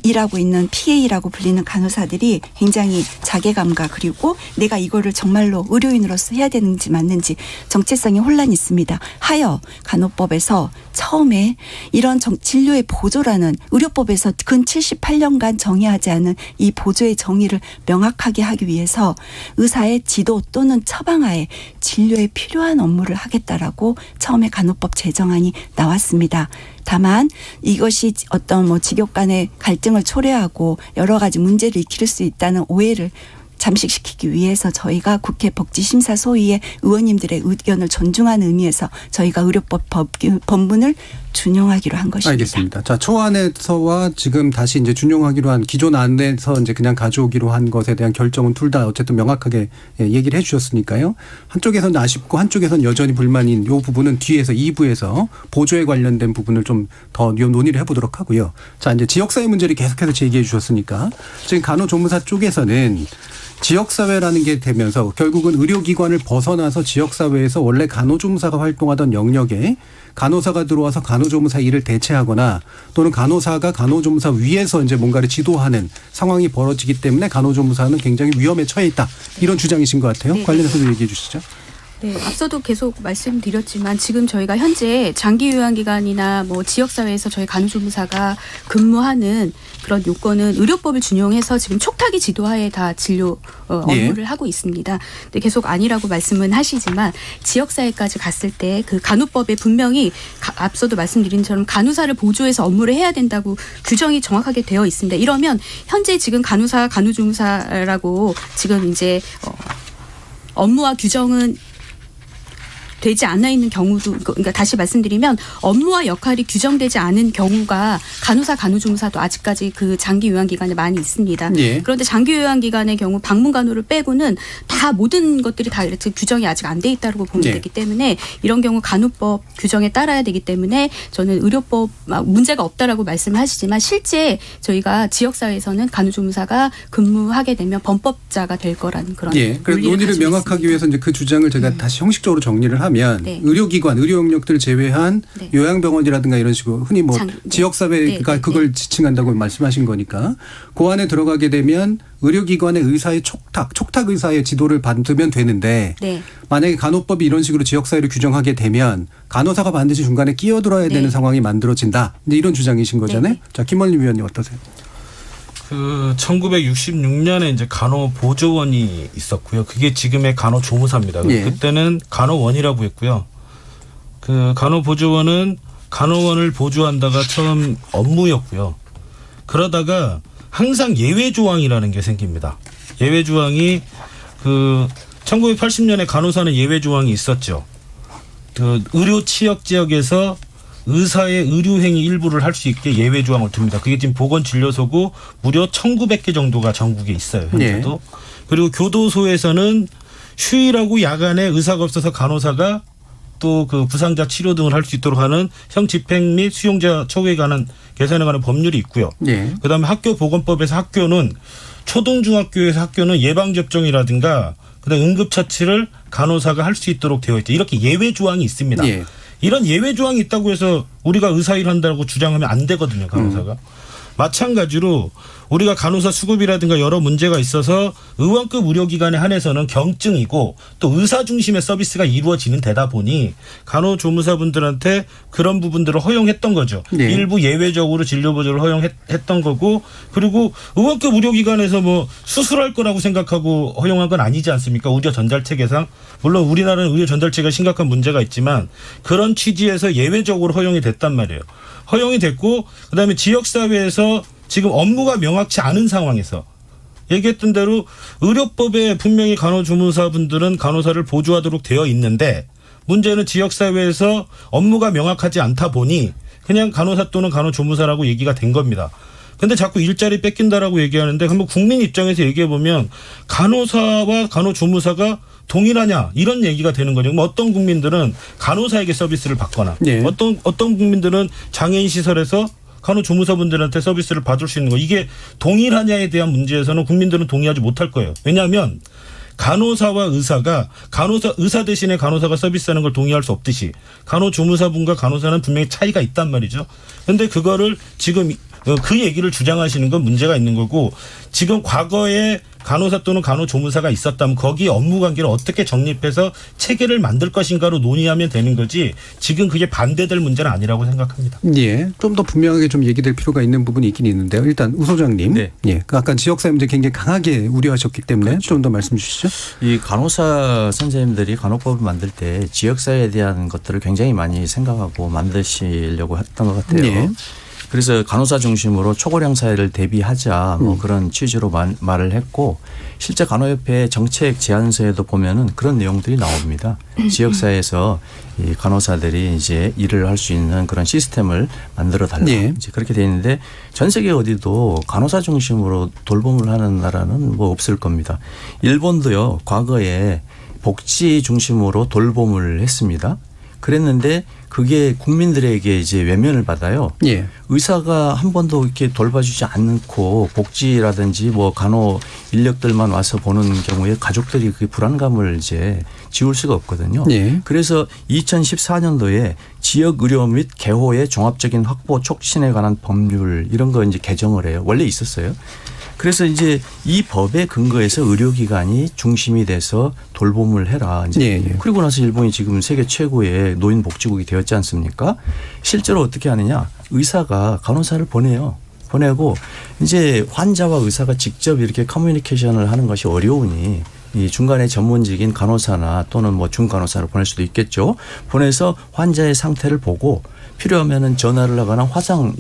일하고 있는 PA라고 불리는 간호사들이 굉장히 자괴감과 그리고 내가 이거를 정말로 의료인으로서 해야 되는지 맞는지 정체성이 혼란이 있습니다. 하여 간호법에서 처음에 이런 진료의 보조라는 의료법에서 근 78년간 정의하지 않은 이 보조의 정의를 명확하게 하기 위해서 의사의 지도 또는 처방하에 진료에 필요한 업무를 하겠다라고 처음에 간호법 제정안이 나왔습니다. 다만 이것이 어떤 직역 간의 갈등을 초래하고 여러 가지 문제를 일으킬 수 있다는 오해를 잠식시키기 위해서 저희가 국회 복지심사소위의 의원님들의 의견을 존중하는 의미에서 저희가 의료법 법문을 준용하기로 한 것입니다. 알겠습니다. 자, 초안에서와 지금 다시 이제 준용하기로 한 기존 안에서 이제 그냥 가져오기로 한 것에 대한 결정은 둘 다 어쨌든 명확하게 얘기를 해 주셨으니까요. 한쪽에서는 아쉽고 한쪽에서는 여전히 불만인 이 부분은 뒤에서 2부에서 보조에 관련된 부분을 좀 더 논의를 해보도록 하고요. 자, 이제 지역사회 문제를 계속해서 제기해 주셨으니까 지금 간호조무사 쪽에서는 지역사회라는 게 되면서 결국은 의료기관을 벗어나서 지역사회에서 원래 간호조무사가 활동하던 영역에 간호사가 들어와서 간호조무사 일을 대체하거나 또는 간호사가 간호조무사 위에서 이제 뭔가를 지도하는 상황이 벌어지기 때문에 간호조무사는 굉장히 위험에 처해 있다. 이런 주장이신 것 같아요. 네. 관련해서도 얘기해 주시죠. 네, 앞서도 계속 말씀드렸지만 지금 저희가 현재 장기 요양기관이나 뭐 지역사회에서 저희 간호조무사가 근무하는 그런 요건은 의료법을 준용해서 지금 촉탁이 지도하에 다 진료 업무를 하고 있습니다. 근데 계속 아니라고 말씀은 하시지만 지역사회까지 갔을 때 그 간호법에 분명히 앞서도 말씀드린 것처럼 간호사를 보조해서 업무를 해야 된다고 규정이 정확하게 되어 있습니다. 이러면 현재 지금 간호사, 간호조무사라고 지금 이제 업무와 규정은 되지 않아 있는 경우도, 그러니까 다시 말씀드리면 업무와 역할이 규정되지 않은 경우가 간호사, 간호조무사도 아직까지 그 장기 요양기관에 많이 있습니다. 예. 그런데 장기 요양기관의 경우 방문 간호를 빼고는 다 모든 것들이 다 이렇게 규정이 아직 안 돼 있다고 보면 예. 되기 때문에 이런 경우 간호법 규정에 따라야 되기 때문에 저는 의료법 문제가 없다라고 말씀을 하시지만 실제 저희가 지역사회에서는 간호조무사가 근무하게 되면 범법자가 될 거라는 그런 예. 그래서 논리를 논의를 가지고 명확하기 있습니다. 위해서 이제 그 주장을 제가 다시 형식적으로 정리를 하면 네. 의료기관, 의료 영역들을 제외한 네. 요양병원이라든가 이런 식으로 흔히 뭐 네. 지역사회가 네. 그걸 지칭한다고 말씀하신 거니까 그 안에 들어가게 되면 의료기관의 의사의 촉탁 의사의 지도를 받으면 되는데 네. 만약에 간호법이 이런 식으로 지역사회를 규정하게 되면 간호사가 반드시 중간에 끼어들어야 네. 되는 상황이 만들어진다. 이제 이런 주장이신 거잖아요. 네. 자, 김원림 위원님 어떠세요? 그 1966년에 이제 간호보조원이 있었고요. 그게 지금의 간호조무사입니다. 예. 그때는 간호원이라고 했고요. 그 간호보조원은 간호원을 보조한다가 처음 업무였고요. 그러다가 항상 예외조항이라는 게 생깁니다. 예외조항이 그 1980년에 간호사는 예외조항이 있었죠. 그 의료 취약 지역에서 의사의 의료행위 일부를 할 수 있게 예외 조항을 둡니다. 그게 지금 보건진료소고 무려 1900개 정도가 전국에 있어요. 현재도. 네. 그리고 교도소에서는 휴일하고 야간에 의사가 없어서 간호사가 또 그 부상자 치료 등을 할 수 있도록 하는 형 집행 및 수용자 처우에 관한 개선에 관한 법률이 있고요. 네. 그다음에 학교보건법에서 학교는 초등중학교에서 학교는 예방접종이라든가 그다음에 응급처치를 간호사가 할 수 있도록 되어 있죠. 이렇게 예외 조항이 있습니다. 네. 이런 예외 조항이 있다고 해서 우리가 의사일 한다고 주장하면 안 되거든요. 간호사가. 마찬가지로 우리가 간호사 수급이라든가 여러 문제가 있어서 의원급 의료기관에 한해서는 경증이고 또 의사 중심의 서비스가 이루어지는 데다 보니 간호조무사분들한테 그런 부분들을 허용했던 거죠. 네. 일부 예외적으로 진료보조를 허용했던 거고 그리고 의원급 의료기관에서 뭐 수술할 거라고 생각하고 허용한 건 아니지 않습니까? 의료 전달체계상. 물론 우리나라는 의료 전달체계가 심각한 문제가 있지만 그런 취지에서 예외적으로 허용이 됐단 말이에요. 허용이 됐고 그다음에 지역사회에서 지금 업무가 명확치 않은 상황에서 얘기했던 대로 의료법에 분명히 간호조무사분들은 간호사를 보조하도록 되어 있는데 문제는 지역사회에서 업무가 명확하지 않다 보니 그냥 간호사 또는 간호조무사라고 얘기가 된 겁니다. 근데 자꾸 일자리 뺏긴다라고 얘기하는데 한번 국민 입장에서 얘기해 보면 간호사와 간호조무사가 동일하냐 이런 얘기가 되는 거죠. 어떤 국민들은 간호사에게 서비스를 받거나 네. 어떤 국민들은 장애인 시설에서 간호조무사분들한테 서비스를 받을 수 있는 거 이게 동일하냐에 대한 문제에서는 국민들은 동의하지 못할 거예요. 왜냐하면 간호사와 의사가 의사 대신에 간호사가 서비스하는 걸 동의할 수 없듯이 간호조무사분과 간호사는 분명히 차이가 있단 말이죠. 그런데 그거를 지금 그 얘기를 주장하시는 건 문제가 있는 거고 지금 과거에 간호사 또는 간호조무사가 있었다면 거기 업무 관계를 어떻게 정립해서 체계를 만들 것인가로 논의하면 되는 거지 지금 그게 반대될 문제는 아니라고 생각합니다. 예. 좀 더 분명하게 좀 얘기될 필요가 있는 부분이 있긴 있는데요. 일단 우 소장님. 네. 예. 그 아까 지역사회 문제 굉장히 강하게 우려하셨기 때문에 그렇죠. 좀 더 말씀 주시죠. 이 간호사 선생님들이 간호법을 만들 때 지역사회에 대한 것들을 굉장히 많이 생각하고 만드시려고 했던 것 같아요. 네. 그래서 간호사 중심으로 초고령 사회를 대비하자 뭐 그런 취지로 말을 했고 실제 간호협회 정책 제안서에도 보면은 그런 내용들이 나옵니다. 지역사회에서 이 간호사들이 이제 일을 할 수 있는 그런 시스템을 만들어 달라. 네. 이제 그렇게 돼 있는데 전 세계 어디도 간호사 중심으로 돌봄을 하는 나라는 뭐 없을 겁니다. 일본도요 과거에 복지 중심으로 돌봄을 했습니다. 그랬는데 그게 국민들에게 이제 외면을 받아요. 예. 의사가 한 번도 이렇게 돌봐주지 않고 복지라든지 뭐 간호 인력들만 와서 보는 경우에 가족들이 그 불안감을 이제 지울 수가 없거든요. 예. 그래서 2014년도에 지역 의료 및 개호의 종합적인 확보 촉진에 관한 법률 이런 거 이제 개정을 해요. 원래 있었어요. 그래서 이제 이 법에 근거해서 의료기관이 중심이 돼서 돌봄을 해라. 이제 예, 예. 그리고 나서 일본이 지금 세계 최고의 노인복지국이 되었지 않습니까? 실제로 어떻게 하느냐? 의사가 간호사를 보내고 이제 환자와 의사가 직접 이렇게 커뮤니케이션을 하는 것이 어려우니 이 중간에 전문직인 간호사나 또는 뭐 중간호사를 보낼 수도 있겠죠. 보내서 환자의 상태를 보고 필요하면은 전화를 하거나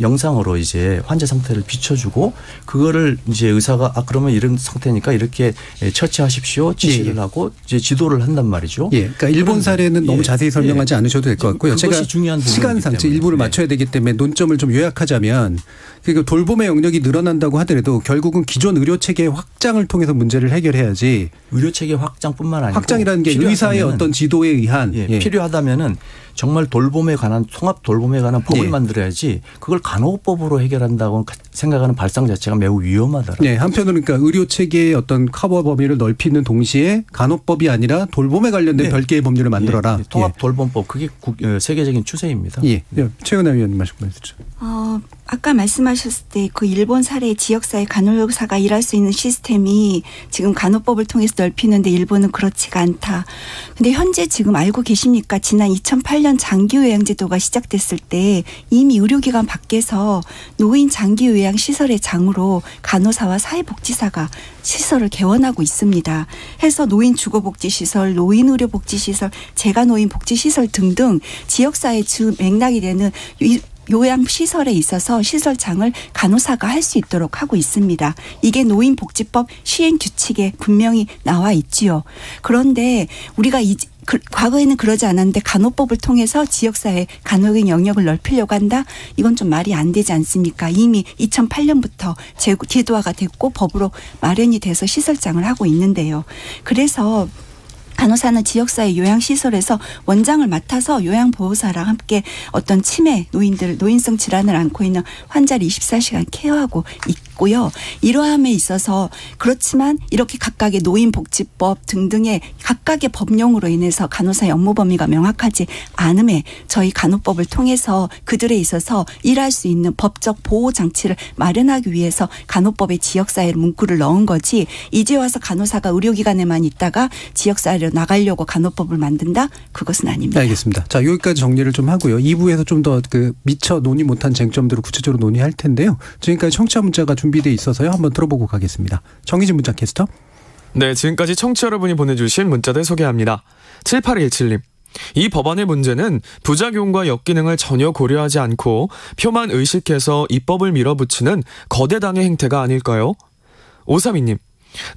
영상으로 이제 환자 상태를 비춰주고 그거를 이제 의사가 그러면 이런 상태니까 이렇게 처치하십시오 지시를 하고 이제 지도를 한단 말이죠. 예, 그러니까 일본 사례는 너무 자세히 설명하지 않으셔도 될 것 같고요. 제가 중요한 시간상 일부를 맞춰야 되기 때문에 논점을 좀 요약하자면 그러니까 돌봄의 영역이 늘어난다고 하더라도 결국은 기존 의료 체계 확장을 통해서 문제를 해결해야지. 의료 체계 확장뿐만 아니고 확장이라는 게 의사의 어떤 지도에 의한 필요하다면은 정말 돌봄에 관한 통합 돌봄에 관한 법을 만들어야지 그걸 간호법으로 해결한다고 생각하는 발상 자체가 매우 위험하더라고요. 네, 한편으로는 그러니까 의료 체계의 어떤 커버 범위를 넓히는 동시에 간호법이 아니라 돌봄에 관련된 별개의 법률을 만들어라. 통합 돌봄법 그게 세계적인 추세입니다. 예, 최은하 위원님 말씀 보내주죠. 아까 말씀하셨을 때 그 일본 사례 지역사회 간호사가 일할 수 있는 시스템이 지금 간호법을 통해서 넓히는데 일본은 그렇지가 않다. 근데 현재 지금 알고 계십니까? 지난 2008년 장기요양제도가 시작됐을 때 이미 의료기관 밖에서 노인 장기요양시설의 장으로 간호사와 사회복지사가 시설을 개원하고 있습니다. 해서 노인 주거복지시설, 노인의료복지시설, 재가노인복지시설 등등 지역사회 주 맥락이 되는 요양시설에 있어서 시설장을 간호사가 할 수 있도록 하고 있습니다. 이게 노인복지법 시행규칙에 분명히 나와 있지요. 그런데 우리가 과거에는 그러지 않았는데 간호법을 통해서 지역사회 간호의 영역을 넓히려고 한다? 이건 좀 말이 안 되지 않습니까? 이미 2008년부터 제도화가 됐고 법으로 마련이 돼서 시설장을 하고 있는데요. 그래서 간호사는 지역사회 요양시설에서 원장을 맡아서 요양보호사랑 함께 어떤 치매, 노인성 질환을 앓고 있는 환자를 24시간 케어하고 있고요. 이러함에 있어서 그렇지만 이렇게 각각의 노인복지법 등등의 각각의 법령으로 인해서 간호사의 업무 범위가 명확하지 않음에 저희 간호법을 통해서 그들에 있어서 일할 수 있는 법적 보호장치를 마련하기 위해서 간호법에 지역사회 문구를 넣은 거지 이제 와서 간호사가 의료기관에만 있다가 지역사회로 나가려고 간호법을 만든다? 그것은 아닙니다. 알겠습니다. 자, 여기까지 정리를 좀 하고요. 2부에서 좀 더 미처 논의 못한 쟁점들을 구체적으로 논의할 텐데요. 지금까지 청취자 문자가 준비돼 있어서요. 한번 들어보고 가겠습니다. 정희진 문자 캐스터. 네, 지금까지 청취자 여러분이 보내주신 문자들 소개합니다. 7817님. 이 법안의 문제는 부작용과 역기능을 전혀 고려하지 않고 표만 의식해서 입법을 밀어붙이는 거대당의 행태가 아닐까요? 532님.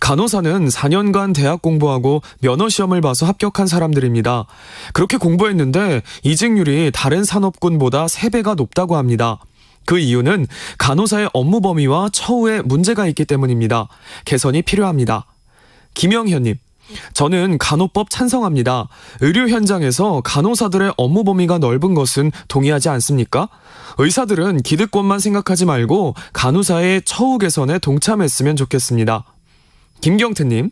간호사는 4년간 대학 공부하고 면허시험을 봐서 합격한 사람들입니다. 그렇게 공부했는데 이직률이 다른 산업군보다 3배가 높다고 합니다. 그 이유는 간호사의 업무 범위와 처우에 문제가 있기 때문입니다. 개선이 필요합니다. 김영현님. 저는 간호법 찬성합니다. 의료 현장에서 간호사들의 업무 범위가 넓은 것은 동의하지 않습니까? 의사들은 기득권만 생각하지 말고 간호사의 처우 개선에 동참했으면 좋겠습니다. 김경태님,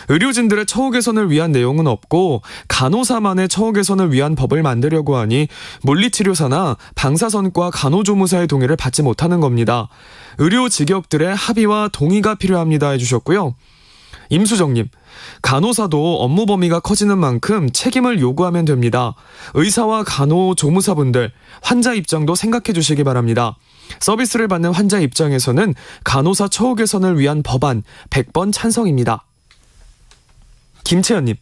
의료진들의 처우 개선을 위한 내용은 없고 간호사만의 처우 개선을 위한 법을 만들려고 하니 물리치료사나 방사선과 간호조무사의 동의를 받지 못하는 겁니다. 의료 직역들의 합의와 동의가 필요합니다 해주셨고요. 임수정님, 간호사도 업무 범위가 커지는 만큼 책임을 요구하면 됩니다. 의사와 간호조무사분들, 환자 입장도 생각해 주시기 바랍니다. 서비스를 받는 환자 입장에서는 간호사 처우 개선을 위한 법안 100번 찬성입니다. 김채연님,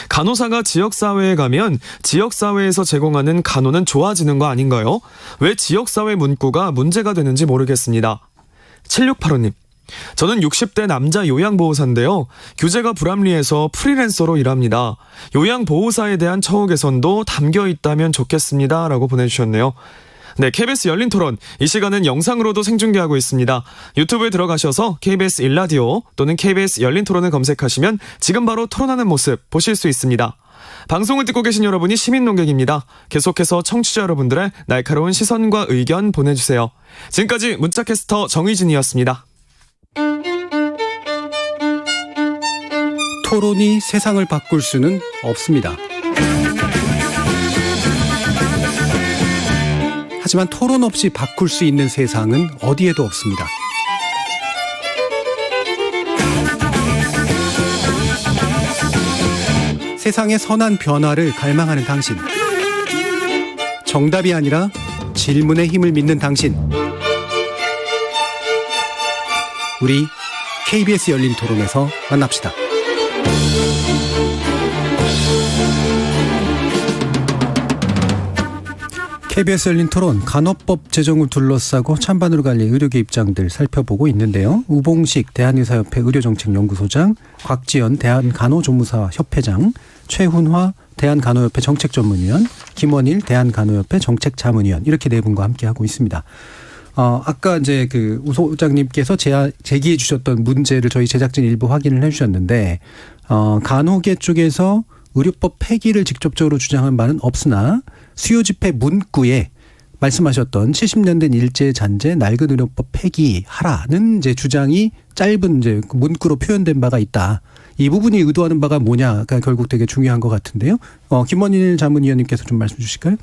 간호사가 지역사회에 가면 지역사회에서 제공하는 간호는 좋아지는 거 아닌가요? 왜 지역사회 문구가 문제가 되는지 모르겠습니다. 7685님, 저는 60대 남자 요양보호사인데요. 규제가 불합리해서 프리랜서로 일합니다. 요양보호사에 대한 처우 개선도 담겨 있다면 좋겠습니다 라고 보내주셨네요. 네, KBS 열린 토론. 이 시간은 영상으로도 생중계하고 있습니다. 유튜브에 들어가셔서 KBS 1라디오 또는 KBS 열린 토론을 검색하시면 지금 바로 토론하는 모습 보실 수 있습니다. 방송을 듣고 계신 여러분이 시민 농객입니다. 계속해서 청취자 여러분들의 날카로운 시선과 의견 보내주세요. 지금까지 문자캐스터 정의진이었습니다. 토론이 세상을 바꿀 수는 없습니다. 하지만 토론 없이 바꿀 수 있는 세상은 어디에도 없습니다. 세상의 선한 변화를 갈망하는 당신. 정답이 아니라 질문의 힘을 믿는 당신. 우리 KBS 열린 토론에서 만납시다. KBS 열린 토론, 간호법 제정을 둘러싸고 찬반으로 갈린 의료계 입장들 살펴보고 있는데요. 우봉식 대한의사협회 의료정책연구소장, 곽지연 대한간호조무사협회장, 최훈화 대한간호협회 정책전문위원, 김원일 대한간호협회 정책자문위원, 이렇게 네 분과 함께하고 있습니다. 아까 이제 그 우 소장님께서 제기해 주셨던 문제를 저희 제작진 일부 확인을 해 주셨는데, 간호계 쪽에서 의료법 폐기를 직접적으로 주장한 바는 없으나 수요 집회 문구에 말씀하셨던 70년 된 일제 잔재 낡은 의료법 폐기하라는 이제 주장이 짧은 이제 문구로 표현된 바가 있다. 이 부분이 의도하는 바가 뭐냐가 결국 되게 중요한 것 같은데요. 김원일 자문위원님께서 좀 말씀 주실까요?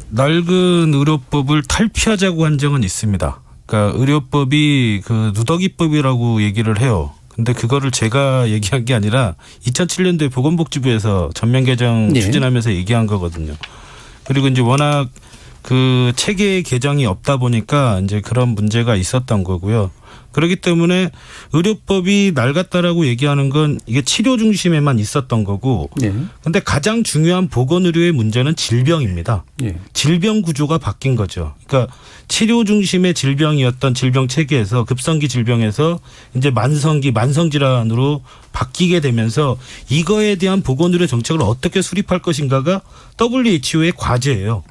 낡은 의료법을 탈피하자고 한 적은 있습니다. 그러니까 의료법이 그 누더기법이라고 얘기를 해요. 근데 그거를 제가 얘기한 게 아니라 2007년도에 보건복지부에서 전면 개정 추진하면서 얘기한 거거든요. 그리고 이제 워낙 그 체계 개정이 없다 보니까 이제 그런 문제가 있었던 거고요. 그렇기 때문에 의료법이 낡았다라고 얘기하는 건 이게 치료 중심에만 있었던 거고. 근데 가장 중요한 보건의료의 문제는 질병입니다. 질병 구조가 바뀐 거죠. 그러니까 치료 중심의 질병이었던 질병 체계에서 급성기 질병에서 이제 만성기 만성질환으로 바뀌게 되면서 이거에 대한 보건의료 정책을 어떻게 수립할 것인가가 WHO의 과제예요.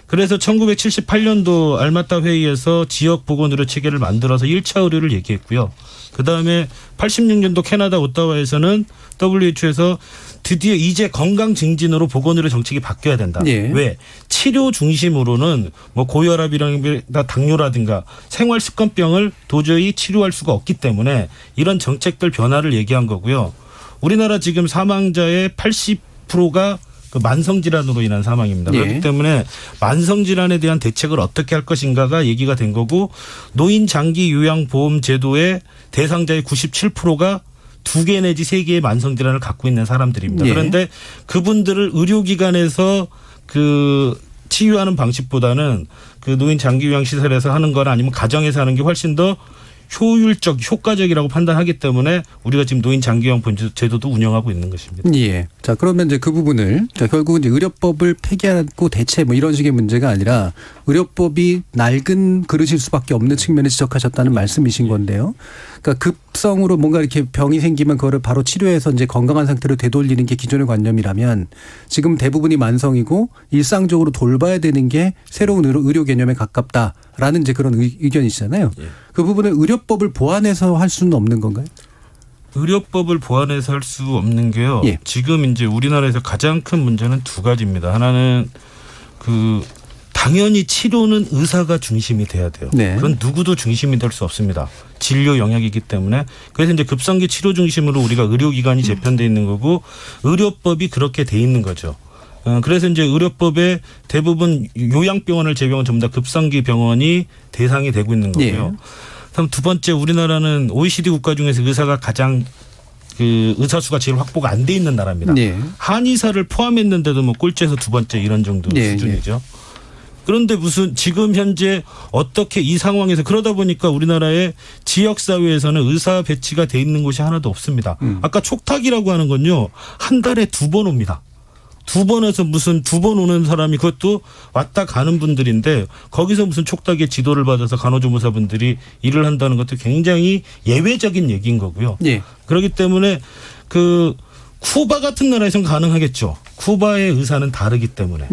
그래서 1978년도 알마타 회의에서 지역 보건의료 체계를 만들어서 1차 의료를 얘기했고요. 그다음에 86년도 캐나다 오타와에서는 WHO에서 드디어 이제 건강 증진으로 보건의료 정책이 바뀌어야 된다. 왜? 치료 중심으로는 뭐 고혈압이라든가 당뇨라든가 생활습관병을 도저히 치료할 수가 없기 때문에 이런 정책들 변화를 얘기한 거고요. 우리나라 지금 사망자의 80%가 그 만성질환으로 인한 사망입니다. 그렇기 때문에 만성질환에 대한 대책을 어떻게 할 것인가가 얘기가 된 거고, 노인 장기 요양보험 제도의 대상자의 97%가 2개 내지 3개의 만성질환을 갖고 있는 사람들입니다. 그런데 그분들을 의료기관에서 그 치유하는 방식보다는 그 노인 장기 요양시설에서 하는 거나 아니면 가정에서 하는 게 훨씬 더 효과적이라고 판단하기 때문에 우리가 지금 노인 장기요양보험 제도도 운영하고 있는 것입니다. 자, 그러면 이제 그 부분을 결국은 이제 의료법을 폐기하고 대체 뭐 이런 식의 문제가 아니라 의료법이 낡은 그릇일 수밖에 없는 측면을 지적하셨다는 말씀이신 건데요. 그러니까 급성으로 뭔가 이렇게 병이 생기면 그거를 바로 치료해서 이제 건강한 상태로 되돌리는 게 기존의 관념이라면 지금 대부분이 만성이고 일상적으로 돌봐야 되는 게 새로운 의료 개념에 가깝다라는 이제 그런 의견이시잖아요. 그 부분을 의료법을 보완해서 할 수는 없는 건가요? 의료법을 보완해서 할 수 없는 게요. 지금 이제 우리나라에서 가장 큰 문제는 두 가지입니다. 하나는 그 당연히 치료는 의사가 중심이 돼야 돼요. 그건 누구도 중심이 될 수 없습니다. 진료 영역이기 때문에. 그래서 이제 급성기 치료 중심으로 우리가 의료기관이 재편돼 있는 거고, 의료법이 그렇게 돼 있는 거죠. 그래서 이제 의료법에 대부분 요양병원을 제외한 전부 다 급성기 병원이 대상이 되고 있는 거고요. 그럼 두 번째, 우리나라는 OECD 국가 중에서 의사가 가장 그 의사 수가 제일 확보가 안 돼 있는 나라입니다. 한의사를 포함했는데도 뭐 꼴찌에서 두 번째 이런 정도 수준이죠. 그런데 무슨 지금 현재 어떻게 이 상황에서, 그러다 보니까 우리나라의 지역사회에서는 의사 배치가 돼 있는 곳이 하나도 없습니다. 아까 촉탁이라고 하는 건요, 한 달에 2번 옵니다. 2번 해서 무슨 2번 오는 사람이, 그것도 왔다 가는 분들인데 거기서 무슨 촉탁의 지도를 받아서 간호조무사분들이 일을 한다는 것도 굉장히 예외적인 얘기인 거고요. 그렇기 때문에 그 쿠바 같은 나라에서는 가능하겠죠. 쿠바의 의사는 다르기 때문에.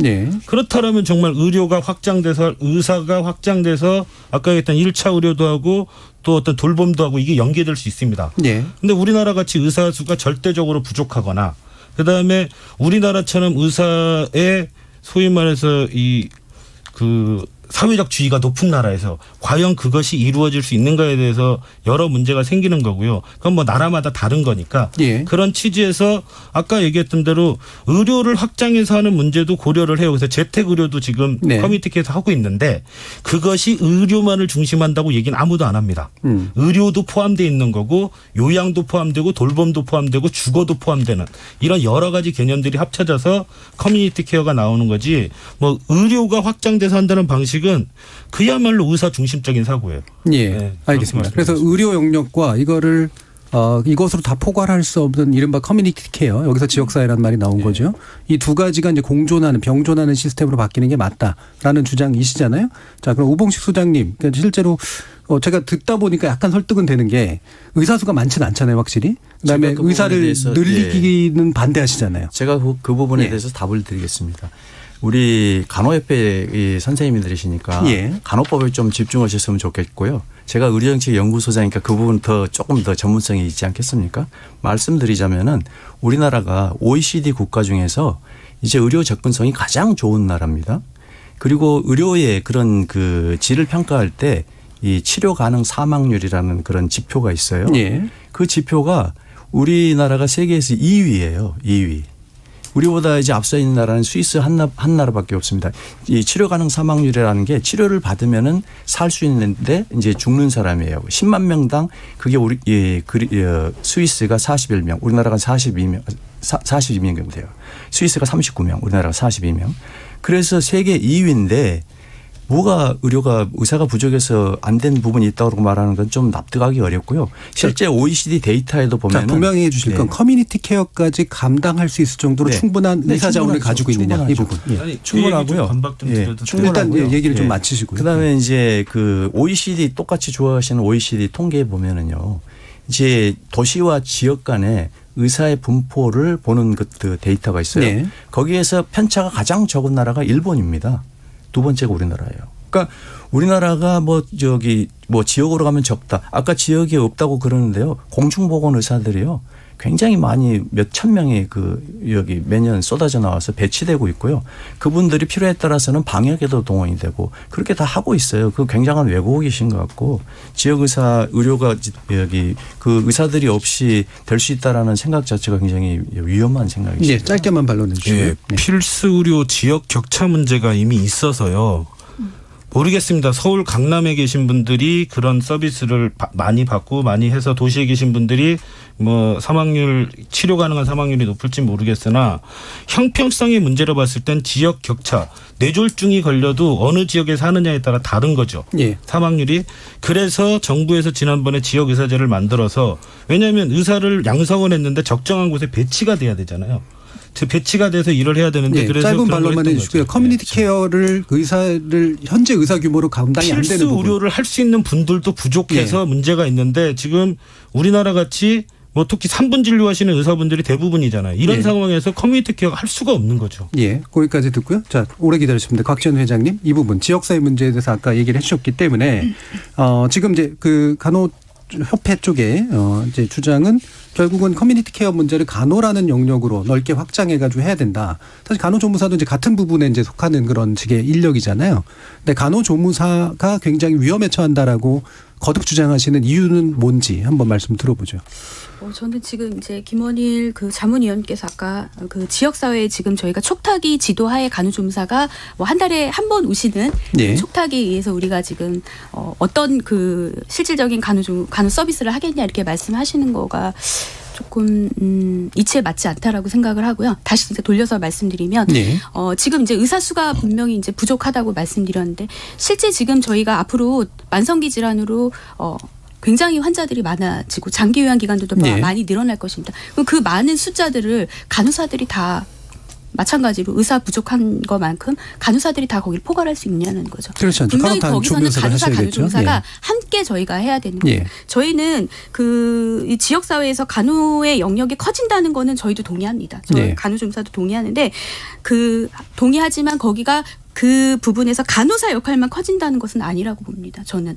그렇다면 정말 의료가 확장돼서, 의사가 확장돼서 아까 얘기했던 1차 의료도 하고 또 어떤 돌봄도 하고 이게 연계될 수 있습니다. 근데 우리나라 같이 의사 수가 절대적으로 부족하거나, 그다음에 우리나라처럼 의사의 소위 말해서 이 그 사회적 지위가 높은 나라에서 과연 그것이 이루어질 수 있는가에 대해서 여러 문제가 생기는 거고요. 그건 뭐 나라마다 다른 거니까 예. 그런 취지에서 아까 얘기했던 대로 의료를 확장해서 하는 문제도 고려를 해요. 그래서 재택 의료도 지금 네. 커뮤니티에서 하고 있는데 그것이 의료만을 중심한다고 얘기는 아무도 안 합니다. 의료도 포함되어 있는 거고 요양도 포함되고 돌봄도 포함되고 주거도 포함되는 이런 여러 가지 개념들이 합쳐져서 커뮤니티 케어가 나오는 거지 뭐 의료가 확장돼서 한다는 방식은 그야말로 의사 중심적인 사고예요. 예, 네, 알겠습니다. 그렇게 그래서 의료 영역과 이거를 이것으로 다 포괄할 수 없는 이른바 커뮤니티 케어, 여기서 지역사회라는 말이 나온 거죠. 이 두 가지가 이제 공존하는, 병존하는 시스템으로 바뀌는 게 맞다라는 주장이시잖아요. 자, 그럼 우봉식 소장님, 그러니까 실제로 제가 듣다 보니까 약간 설득은 되는 게 의사 수가 많지는 않잖아요, 확실히. 그다음에 제가 그 의사를 부분에 대해서, 늘리기는 반대하시잖아요. 제가 그 부분에 예. 대해서 답을 드리겠습니다. 우리 간호협회 선생님들이시니까 예. 간호법에 좀 집중하셨으면 좋겠고요. 제가 의료정책연구소장이니까 그 부분 조금 더 전문성이 있지 않겠습니까? 말씀드리자면은 우리나라가 OECD 국가 중에서 이제 의료 접근성이 가장 좋은 나라입니다. 그리고 의료의 그런 그 질을 평가할 때 이 치료 가능 사망률이라는 그런 지표가 있어요. 예. 그 지표가 우리나라가 세계에서 2위예요. 2위. 우리보다 이제 앞서 있는 나라는 스위스 한 나라밖에 없습니다. 이 치료 가능 사망률이라는 게 치료를 받으면은 살 수 있는데 이제 죽는 사람이에요. 10만 명당 그게 우리 스위스가 41명, 우리나라가 42명 돼요. 스위스가 39명, 우리나라가 42명. 그래서 세계 2위인데 뭐가 의사가 부족해서 안 된 부분이 있다고 말하는 건 좀 납득하기 어렵고요. 실제 OECD 데이터에도 보면 분명히 해 주실 건 커뮤니티 케어까지 감당할 수 있을 정도로 충분한 의사 자원을 가지고 있느냐 이 부분. 예. 충분하고요. 일단 얘기를 좀 마치시고요. 그다음에 이제 그 OECD 똑같이 좋아하시는 OECD 통계에 보면은요. 이제 도시와 지역 간에 의사의 분포를 보는 그 데이터가 있어요. 네. 거기에서 편차가 가장 적은 나라가 일본입니다. 두 번째가 우리나라예요. 그러니까 우리나라가 지역으로 가면 적다. 아까 지역이 없다고 그러는데요. 공중보건 의사들이요. 굉장히 많이 몇천 명이 여기 매년 쏟아져 나와서 배치되고 있고요. 그분들이 필요에 따라서는 방역에도 동원이 되고 그렇게 다 하고 있어요. 그 굉장한 왜곡이신 것 같고 지역 의료가 그 의사들이 없이 될 수 있다라는 생각 자체가 굉장히 위험한 생각이죠. 네, 짧게만 반론해 주시고요. 예, 필수 의료 지역 격차 문제가 이미 있어서요. 모르겠습니다. 서울 강남에 계신 분들이 그런 서비스를 많이 받고 많이 해서 도시에 계신 분들이 뭐 치료 가능한 사망률이 높을지 모르겠으나 형평성의 문제로 봤을 땐 지역 격차, 뇌졸중이 걸려도 어느 지역에 사느냐에 따라 다른 거죠. 예. 사망률이. 그래서 정부에서 지난번에 지역의사제를 만들어서 왜냐하면 의사를 양성을 했는데 적정한 곳에 배치가 돼야 되잖아요. 배치가 돼서 일을 해야 되는데 네, 그래서 짧은 반론만 해주시고요. 거죠. 커뮤니티 케어를 현재 의사 규모로 감당이 안 되는 필수 부분. 의료를 할 수 있는 분들도 부족해서 문제가 있는데 지금 우리나라 같이 특히 3분 진료하시는 의사분들이 대부분이잖아요. 이런 상황에서 커뮤니티 케어가 할 수가 없는 거죠. 예, 거기까지 듣고요. 자, 오래 기다리셨습니다. 곽지연 회장님, 이 부분 지역사회 문제에 대해서 아까 얘기를 해주셨기 때문에 지금 이제 그 간호협회 쪽에 이제 주장은 결국은 커뮤니티 케어 문제를 간호라는 영역으로 넓게 확장해가지고 해야 된다. 사실 간호조무사도 이제 같은 부분에 이제 속하는 그런 식의 인력이잖아요. 근데 간호조무사가 굉장히 위험에 처한다라고 거듭 주장하시는 이유는 뭔지 한번 말씀 들어보죠. 저는 지금 이제 김원일 그 자문위원께서 아까 그 지역사회에 지금 저희가 촉탁이 지도하에 간호조무사가 한 달에 한 번 오시는 그 촉탁에 의해서 우리가 지금 어떤 그 실질적인 간호 서비스를 하겠냐 이렇게 말씀하시는 거가 조금 이치에 맞지 않다라고 생각을 하고요. 다시 이제 돌려서 말씀드리면 지금 이제 의사 수가 분명히 이제 부족하다고 말씀드렸는데 실제 지금 저희가 앞으로 만성기 질환으로 굉장히 환자들이 많아지고 장기 요양 기간도 많이 늘어날 것입니다. 그럼 그 많은 숫자들을 간호사들이 다 마찬가지로 의사 부족한 것만큼 간호사들이 다 거기를 포괄할 수 있냐는 거죠. 그렇지 않죠. 분명히 거기서는 간호조무사가 예. 함께 저희가 해야 되는 거예요. 저희는 그 지역사회에서 간호의 영역이 커진다는 거는 저희도 동의합니다. 간호조무사도 동의하는데 동의하지만 거기가 그 부분에서 간호사 역할만 커진다는 것은 아니라고 봅니다. 저는.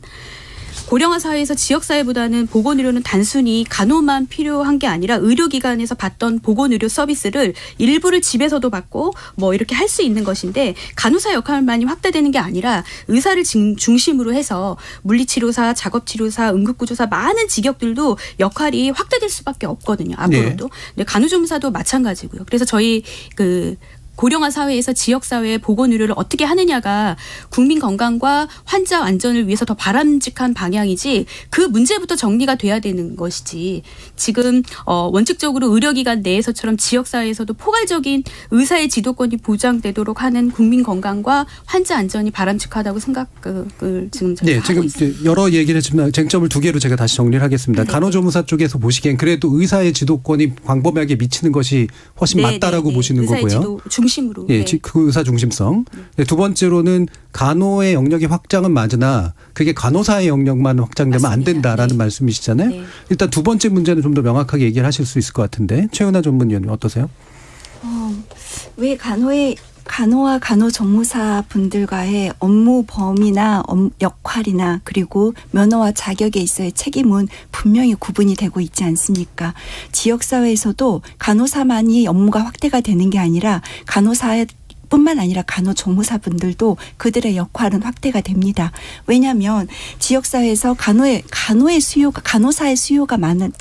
고령화 사회에서 지역사회보다는 보건의료는 단순히 간호만 필요한 게 아니라 의료기관에서 받던 보건의료 서비스를 일부를 집에서도 받고 뭐 이렇게 할 수 있는 것인데 간호사 역할만이 확대되는 게 아니라 의사를 중심으로 해서 물리치료사, 작업치료사, 응급구조사 많은 직역들도 역할이 확대될 수밖에 없거든요. 앞으로도. 네. 간호조무사도 마찬가지고요. 그래서 저희 고령화 사회에서 지역사회의 보건의료를 어떻게 하느냐가 국민 건강과 환자 안전을 위해서 더 바람직한 방향이지 그 문제부터 정리가 돼야 되는 것이지 지금 원칙적으로 의료기관 내에서처럼 지역사회에서도 포괄적인 의사의 지도권이 보장되도록 하는 국민 건강과 환자 안전이 바람직하다고 생각을 지금 저희가 하고 지금 있습니다. 여러 얘기를 했지만 쟁점을 두 개로 제가 다시 정리를 하겠습니다. 네. 간호조무사 쪽에서 보시기엔 그래도 의사의 지도권이 광범위하게 미치는 것이 훨씬 맞다라고 보시는 의사의 거고요. 지도 중심으로. 예, 그 의사 중심성. 두 번째로는 간호의 영역의 확장은 맞으나 그게 간호사의 영역만 확장되면 안 된다라는 말씀이시잖아요. 네. 일단 두 번째 문제는 좀 더 명확하게 얘기를 하실 수 있을 것 같은데 최은하 전문위원님 어떠세요? 왜 간호와 간호조무사 분들과의 업무 범위나 역할이나 그리고 면허와 자격에 있어의 책임은 분명히 구분이 되고 있지 않습니까? 지역사회에서도 간호사만이 업무가 확대가 되는 게 아니라 뿐만 아니라 간호조무사분들도 그들의 역할은 확대가 됩니다. 왜냐하면 지역사회에서 간호사의 수요가 많은,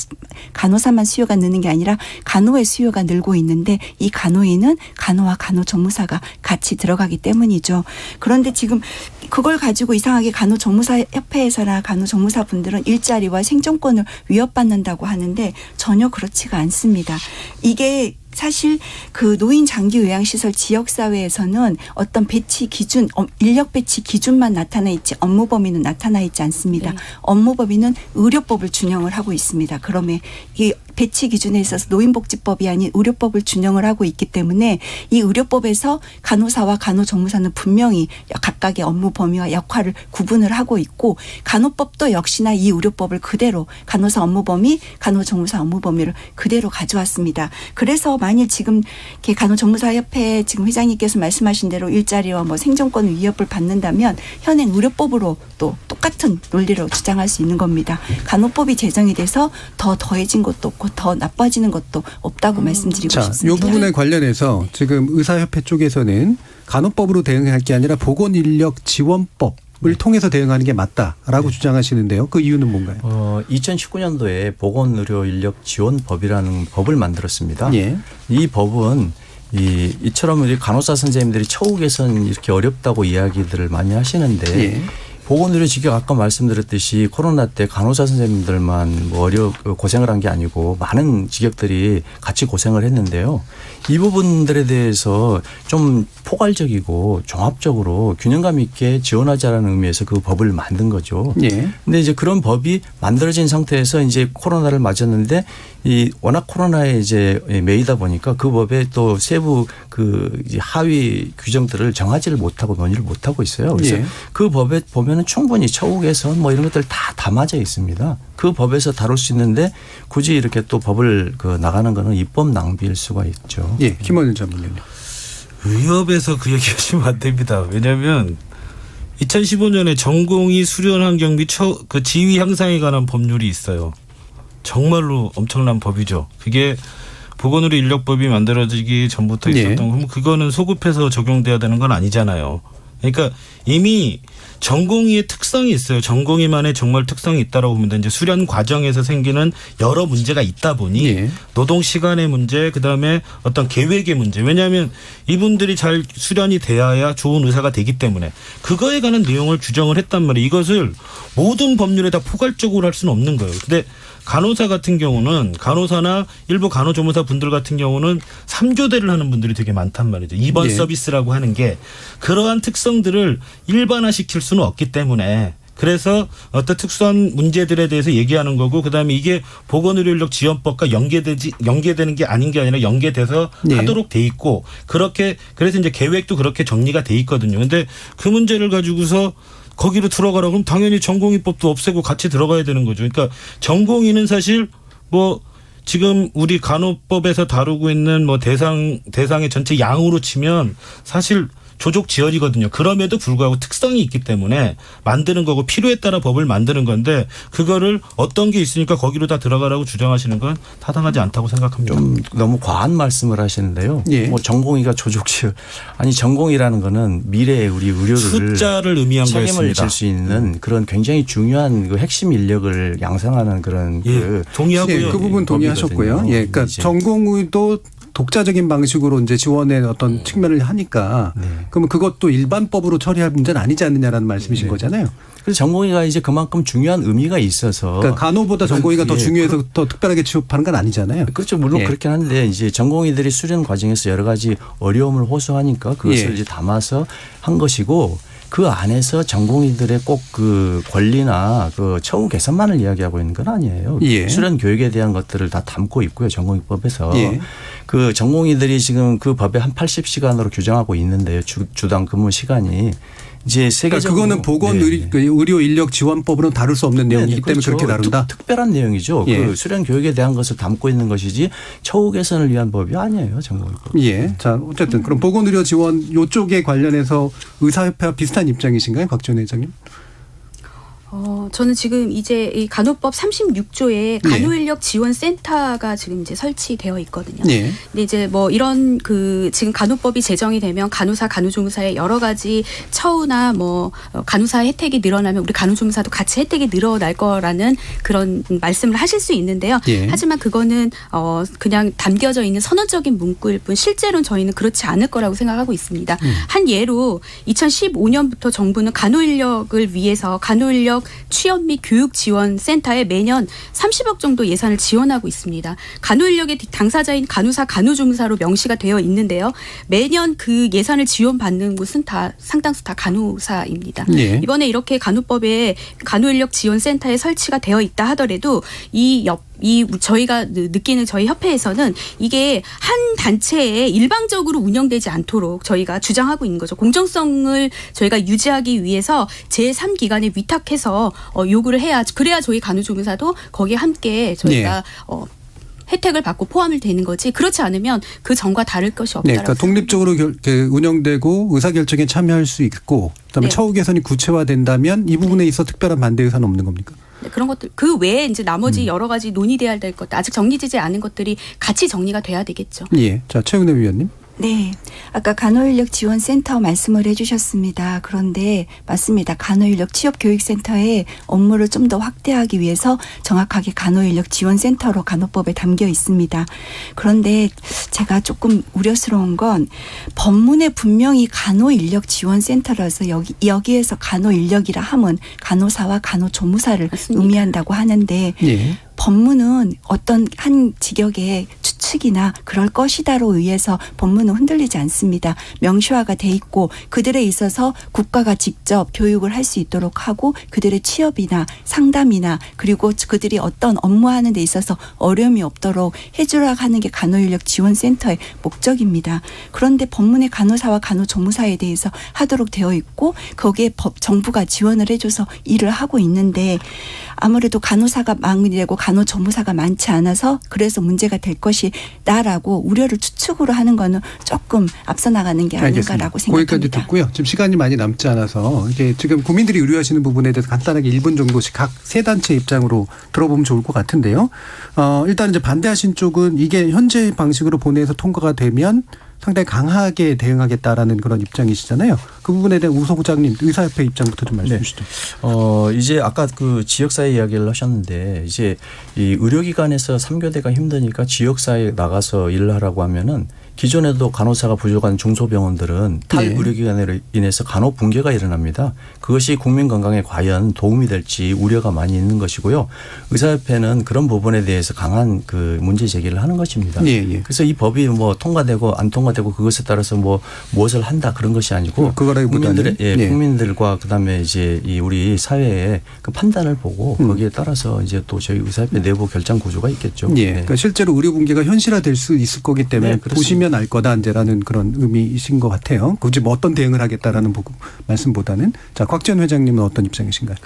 간호사만 수요가 느는 게 아니라 간호의 수요가 늘고 있는데 이 간호인은 간호와 간호조무사가 같이 들어가기 때문이죠. 그런데 지금 그걸 가지고 이상하게 간호조무사협회에서나 간호조무사분들은 일자리와 생존권을 위협받는다고 하는데 전혀 그렇지가 않습니다. 이게 사실 그 노인 장기 요양시설 지역사회에서는 어떤 배치 기준, 인력 배치 기준만 나타나 있지 업무 범위는 나타나 있지 않습니다. 네. 업무 범위는 의료법을 준용을 하고 있습니다. 그러면 이 배치 기준에 있어서 노인복지법이 아닌 의료법을 준용을 하고 있기 때문에 이 의료법에서 간호사와 간호조무사는 분명히 각각의 업무 범위와 역할을 구분을 하고 있고 간호법도 역시나 이 의료법을 그대로 간호사 업무 범위, 간호조무사 업무 범위를 그대로 가져왔습니다. 그래서 만일 지금 간호조무사협회 지금 회장님께서 말씀하신 대로 일자리와 생존권 위협을 받는다면 현행 의료법으로 또 똑같은 논리로 주장할 수 있는 겁니다. 간호법이 제정이 돼서 더 더해진 것도 없고 더 나빠지는 것도 없다고 말씀드리고 싶습니다. 이 부분에 관련해서 지금 의사협회 쪽에서는 간호법으로 대응할 게 아니라 보건인력지원법을 통해서 대응하는 게 맞다라고 주장하시는데요. 그 이유는 뭔가요? 2019년도에 보건의료인력지원법이라는 법을 만들었습니다. 예. 이 법은 이처럼 우리 간호사 선생님들이 처우 개선 이렇게 어렵다고 이야기들을 많이 하시는데 예. 보건의료 직역 아까 말씀드렸듯이 코로나 때 간호사 선생님들만 고생을 한 게 아니고 많은 직역들이 같이 고생을 했는데요. 이 부분들에 대해서 좀 포괄적이고 종합적으로 균형감 있게 지원하자라는 의미에서 그 법을 만든 거죠. 예. 근데 이제 그런 법이 만들어진 상태에서 이제 코로나를 맞았는데 워낙 코로나에 이제 매이다 보니까 그 법에 또 세부 하위 규정들을 정하지를 못하고 논의를 못하고 있어요. 그래서 예. 그 법에 보면은 충분히 처우 개선 이런 것들 다 담아져 있습니다. 그 법에서 다룰 수 있는데 굳이 이렇게 또 법을 나가는 거는 입법 낭비일 수가 있죠. 예, 김원일 전문위원님. 의협에서 그 얘기하시면 안 됩니다. 왜냐하면 2015년에 전공의 수련 환경 및 그 지위 향상에 관한 법률이 있어요. 정말로 엄청난 법이죠. 그게 보건의료 인력법이 만들어지기 전부터 있었던 그럼 그거는 소급해서 적용돼야 되는 건 아니잖아요. 그러니까 이미 전공의의 특성이 있어요. 전공의만의 정말 특성이 있다라고 보면 이제 수련 과정에서 생기는 여러 문제가 있다 보니 노동 시간의 문제, 그다음에 어떤 계획의 문제. 왜냐하면 이분들이 잘 수련이 돼야 좋은 의사가 되기 때문에 그거에 관한 내용을 규정을 했단 말이에요. 이것을 모든 법률에 다 포괄적으로 할 수는 없는 거예요. 근데 간호사 같은 경우는 간호사나 일부 간호조무사 분들 같은 경우는 3교대를 하는 분들이 되게 많단 말이죠. 입원 서비스라고 하는 게 그러한 특성들을 일반화시킬 수는 없기 때문에 그래서 어떤 특수한 문제들에 대해서 얘기하는 거고 그다음에 이게 보건의료인력지원법과 연계되는 게 아닌 게 아니라 연계돼서 하도록 돼 있고 그렇게 그래서 이제 계획도 그렇게 정리가 돼 있거든요. 그런데 그 문제를 가지고서 거기로 들어가라 그럼 당연히 전공의법도 없애고 같이 들어가야 되는 거죠. 그러니까 전공의는 사실 지금 우리 간호법에서 다루고 있는 대상의 전체 양으로 치면 사실 조족 지연이거든요. 그럼에도 불구하고 특성이 있기 때문에 만드는 거고 필요에 따라 법을 만드는 건데 그거를 어떤 게 있으니까 거기로 다 들어가라고 주장하시는 건 타당하지 않다고 생각합니다. 좀 너무 과한 말씀을 하시는데요. 예. 뭐 전공의가 조족지을 아니 전공이라는 거는 미래의 우리 의료를 숫자를 의미한 책임을 거였습니다. 질 수 있는 그런 굉장히 중요한 그 핵심 인력을 양성하는 그런 예, 동의하고요. 예, 그 부분 동의하셨고요. 예, 그러니까 이제. 전공의도 독자적인 방식으로 이제 지원의 어떤 측면을 하니까 그러면 그것도 일반법으로 처리할 문제는 아니지 않느냐라는 말씀이신 거잖아요. 그래서 전공의가 이제 그만큼 중요한 의미가 있어서 그러니까 간호보다 전공의가 더 중요해서 더 특별하게 취급하는 건 아니잖아요. 그렇죠. 물론 예. 그렇긴 한데 이제 전공의들이 수련 과정에서 여러 가지 어려움을 호소하니까 그것을 예. 이제 담아서 한 것이고 그 안에서 전공의들의 꼭 그 권리나 그 처우 개선만을 이야기하고 있는 건 아니에요. 예. 수련 교육에 대한 것들을 다 담고 있고요. 전공의법에서. 예. 그 전공의들이 지금 그 법에 한 80시간으로 규정하고 있는데요. 주당 근무 시간이. 이제 세계적으로 그러니까 그거는 보건 네. 의료 인력 지원법으로는 다룰 수 없는 내용이기 때문에 그렇죠. 그렇게 다룬다. 특별한 내용이죠. 예. 그 수련 교육에 대한 것을 담고 있는 것이지 처우 개선을 위한 법이 아니에요. 전공의법. 예. 자, 어쨌든 그럼 보건의료 지원 요쪽에 관련해서 의사협회와 비슷한 입장이신가요, 박지원 회장님? 저는 지금 이제 이 간호법 36조에 간호인력 지원센터가 지금 이제 설치되어 있거든요. 예. 근데 이제 뭐 이런 그 지금 간호법이 제정이 되면 간호사, 간호조무사의 여러 가지 처우나 뭐 간호사 혜택이 늘어나면 우리 간호조무사도 같이 혜택이 늘어날 거라는 그런 말씀을 하실 수 있는데요. 예. 하지만 그거는 그냥 담겨져 있는 선언적인 문구일 뿐 실제로는 저희는 그렇지 않을 거라고 생각하고 있습니다. 한 예로 2015년부터 정부는 간호인력을 위해서 간호인력 취업 및 교육 지원 센터에 매년 30억 정도 예산을 지원하고 있습니다. 간호인력의 당사자인 간호사, 간호조무사로 명시가 되어 있는데요. 매년 그 예산을 지원받는 곳은 다 상당수 다 간호사입니다. 예. 이번에 이렇게 간호법에 간호인력 지원 센터에 설치가 되어 있다 하더라도 저희가 느끼는 저희 협회에서는 이게 한 단체에 일방적으로 운영되지 않도록 저희가 주장하고 있는 거죠. 공정성을 저희가 유지하기 위해서 제3기관에 위탁해서 요구를 해야 그래야 저희 간호조무사도 거기에 함께 저희가 혜택을 받고 포함이 되는 거지 그렇지 않으면 그 전과 다를 것이 네, 없다라고 그러니까 독립적으로 운영되고 의사결정에 참여할 수 있고 그다음에 네. 처우 개선이 구체화된다면 이 부분에 있어 특별한 반대 의사는 없는 겁니까? 네, 그런 것들 그 외에 이제 나머지 여러 가지 논의돼야 될 것들 아직 정리되지 않은 것들이 같이 정리가 돼야 되겠죠. 예. 자, 최은혜 위원님. 네. 아까 간호인력 지원센터 말씀을 해주셨습니다. 그런데 맞습니다. 간호인력 취업교육센터의 업무를 좀 더 확대하기 위해서 정확하게 간호인력 지원센터로 간호법에 담겨 있습니다. 그런데 제가 조금 우려스러운 건 법문에 분명히 간호인력 지원센터라서 여기에서 간호인력이라 함은 간호사와 간호조무사를 맞습니다. 의미한다고 하는데 예. 법문은 어떤 한 직역의 추측이나 그럴 것이다로 의해서 법문은 흔들리지 않습니다. 명시화가 돼 있고 그들에 있어서 국가가 직접 교육을 할 수 있도록 하고 그들의 취업이나 상담이나 그리고 그들이 어떤 업무하는 데 있어서 어려움이 없도록 해주라 하는 게 간호인력 지원센터의 목적입니다. 그런데 법문에 간호사와 간호조무사에 대해서 하도록 되어 있고 거기에 정부가 지원을 해줘서 일을 하고 있는데 아무래도 간호사가 많이 되고 간호조무사가 많지 않아서 그래서 문제가 될 것이다라고 우려를 추측으로 하는 거는 조금 앞서 나가는 게 아닌가라고 생각합니다. 거기까지 듣고요. 지금 시간이 많이 남지 않아서 이게 지금 국민들이 우려하시는 부분에 대해서 간단하게 1분 정도씩 각 세 단체 입장으로 들어보면 좋을 것 같은데요. 일단 이제 반대하신 쪽은 이게 현재 방식으로 본회의에서 통과가 되면 상당히 강하게 대응하겠다라는 그런 입장이시잖아요. 그 부분에 대한 우 소장님 의사협회 입장부터 좀 말씀해 주시죠. 이제 아까 그 지역사회 이야기를 하셨는데 이제 이 의료기관에서 3교대가 힘드니까 지역사회에 나가서 일을 하라고 하면은 기존에도 간호사가 부족한 중소병원들은 탈의료기관으로 인해서 간호 붕괴가 일어납니다. 그것이 국민 건강에 과연 도움이 될지 우려가 많이 있는 것이고요. 의사협회는 그런 부분에 대해서 강한 그 문제 제기를 하는 것입니다. 그래서 이 법이 뭐 통과되고 안 통과되고 그것에 따라서 뭐 무엇을 한다 그런 것이 아니고 국민들과 그다음에 이제 이 우리 사회의 그 판단을 보고 거기에 따라서 이제 또 저희 의사협회 내부 결정 구조가 있겠죠. 그러니까 실제로 의료 붕괴가 현실화될 수 있을 거기 때문에 보시면 알 거다 이제라는 그런 의미이신 것 같아요. 굳이 뭐 어떤 대응을 하겠다라는 말씀보다는 자 곽지원 회장님은 어떤 입장이신가요?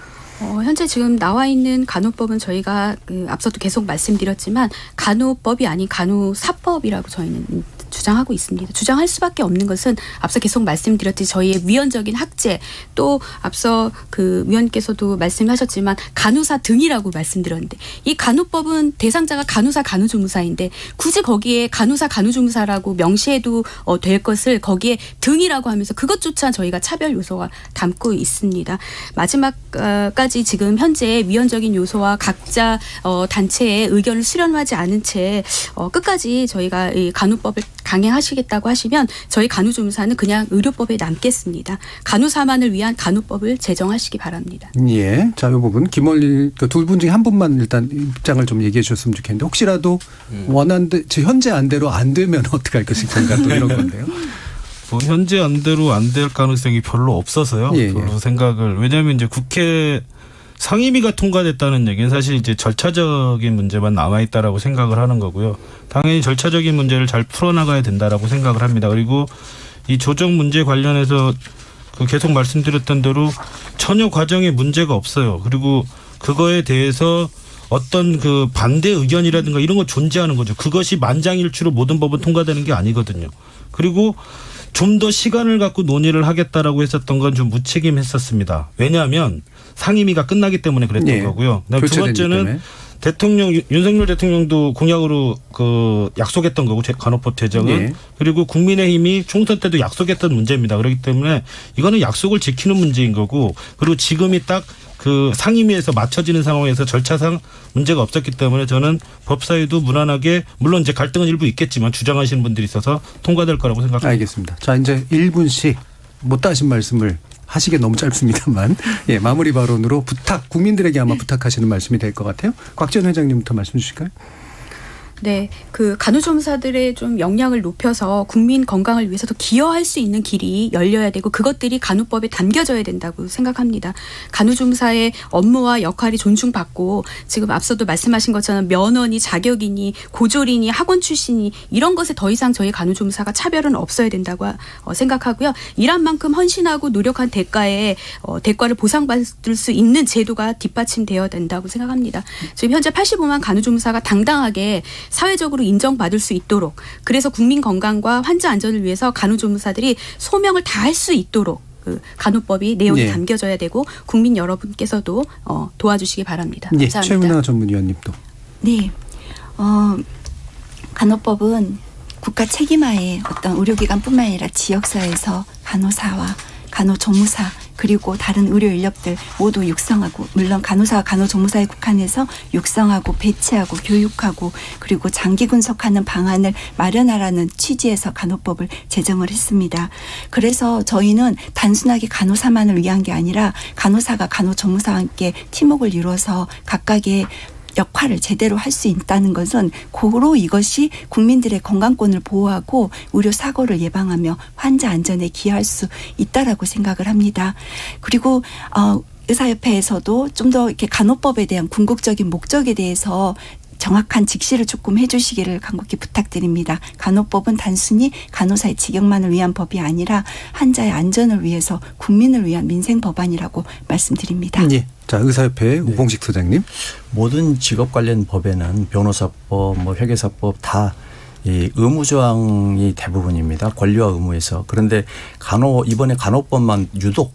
현재 지금 나와 있는 간호법은 저희가 앞서도 계속 말씀드렸지만 간호법이 아닌 간호사법이라고 저희는 주장하고 있습니다. 주장할 수밖에 없는 것은 앞서 계속 말씀드렸듯이 저희의 위헌적인 학제, 또 앞서 그 위원께서도 말씀하셨지만 간호사 등이라고 말씀드렸는데, 이 간호법은 대상자가 간호사 간호조무사인데 굳이 거기에 간호사 간호조무사라고 명시해도 될 것을 거기에 등이라고 하면서 그것조차 저희가 차별 요소가 담고 있습니다. 마지막까지 지금 현재 위헌적인 요소와 각자 단체의 의견을 수렴하지 않은 채 끝까지 저희가 이 간호법을 강행하시겠다고 하시면 저희 간호조무사는 그냥 의료법에 남겠습니다. 간호사만을 위한 간호법을 제정하시기 바랍니다. 예. 자, 이 부분 김원일 두 분 중에 한 분만 일단 입장을 좀 얘기해 주셨으면 좋겠는데, 혹시라도 현재 안대로 안 되면 어떻게 할 것인가 또 이런 건데요. 뭐 현재 안대로 안 될 가능성이 별로 없어서요. 예, 별로 생각을, 왜냐하면 이제 국회 상임위가 통과됐다는 얘기는 사실 이제 절차적인 문제만 남아있다라고 생각을 하는 거고요. 당연히 절차적인 문제를 잘 풀어나가야 된다라고 생각을 합니다. 그리고 이 조정 문제 관련해서 그 계속 말씀드렸던 대로 전혀 과정에 문제가 없어요. 그리고 그거에 대해서 어떤 그 반대 의견이라든가 이런 거 존재하는 거죠. 그것이 만장일치로 모든 법은 통과되는 게 아니거든요. 그리고 좀 더 시간을 갖고 논의를 하겠다라고 했었던 건 좀 무책임했었습니다. 왜냐하면 상임위가 끝나기 때문에 그랬던 거고요. 그다음에 두 번째는 윤석열 대통령도 공약으로 그 약속했던 거고, 간호법 제정은. 그리고 국민의힘이 총선 때도 약속했던 문제입니다. 그렇기 때문에 이거는 약속을 지키는 문제인 거고, 그리고 지금이 딱 그 상임위에서 맞춰지는 상황에서 절차상 문제가 없었기 때문에 저는 법사위도 무난하게, 물론 이제 갈등은 일부 있겠지만 주장하시는 분들이 있어서 통과될 거라고 생각합니다. 알겠습니다. 자, 이제 1분씩 못다 하신 말씀을 하시기 너무 짧습니다만, 예, 마무리 발언으로 국민들에게 아마 부탁하시는 말씀이 될 것 같아요. 곽지연 회장님부터 말씀 주실까요? 네, 그 간호조무사들의 좀 역량을 높여서 국민 건강을 위해서도 기여할 수 있는 길이 열려야 되고, 그것들이 간호법에 담겨져야 된다고 생각합니다. 간호조무사의 업무와 역할이 존중받고, 지금 앞서도 말씀하신 것처럼 면허니 자격이니 고졸이니 학원 출신이 이런 것에 더 이상 저희 간호조무사가 차별은 없어야 된다고 생각하고요. 일한 만큼 헌신하고 노력한 대가에 대가를 보상받을 수 있는 제도가 뒷받침되어야 된다고 생각합니다. 지금 현재 85만 간호조무사가 당당하게 사회적으로 인정받을 수 있도록, 그래서 국민 건강과 환자 안전을 위해서 간호조무사들이 소명을 다할 수 있도록 그 간호법이 내용이 담겨져야 되고, 국민 여러분께서도 도와주시기 바랍니다. 예, 감사합니다. 최문하 전문위원님도. 네, 간호법은 국가 책임하에 어떤 의료기관뿐만 아니라 지역사회에서 간호사와 간호조무사 그리고 다른 의료 인력들 모두 육성하고, 물론 간호사와 간호조무사에 국한해서 육성하고 배치하고 교육하고 그리고 장기 군속하는 방안을 마련하라는 취지에서 간호법을 제정을 했습니다. 그래서 저희는 단순하게 간호사만을 위한 게 아니라 간호사가 간호조무사와 함께 팀워크를 이루어서 각각의 역할을 제대로 할 수 있다는 것은 고로 이것이 국민들의 건강권을 보호하고 의료 사고를 예방하며 환자 안전에 기여할 수 있다라고 생각을 합니다. 그리고 의사협회에서도 좀 더 이렇게 간호법에 대한 궁극적인 목적에 대해서 정확한 직시를 조금 해주시기를 간곡히 부탁드립니다. 간호법은 단순히 간호사의 직역만을 위한 법이 아니라 환자의 안전을 위해서 국민을 위한 민생 법안이라고 말씀드립니다. 예. 자, 의사협회 우봉식 소장님. 모든 직업 관련 법에는 변호사법, 회계사법 다 이 의무 조항이 대부분입니다. 권리와 의무에서. 그런데 이번에 간호법만 유독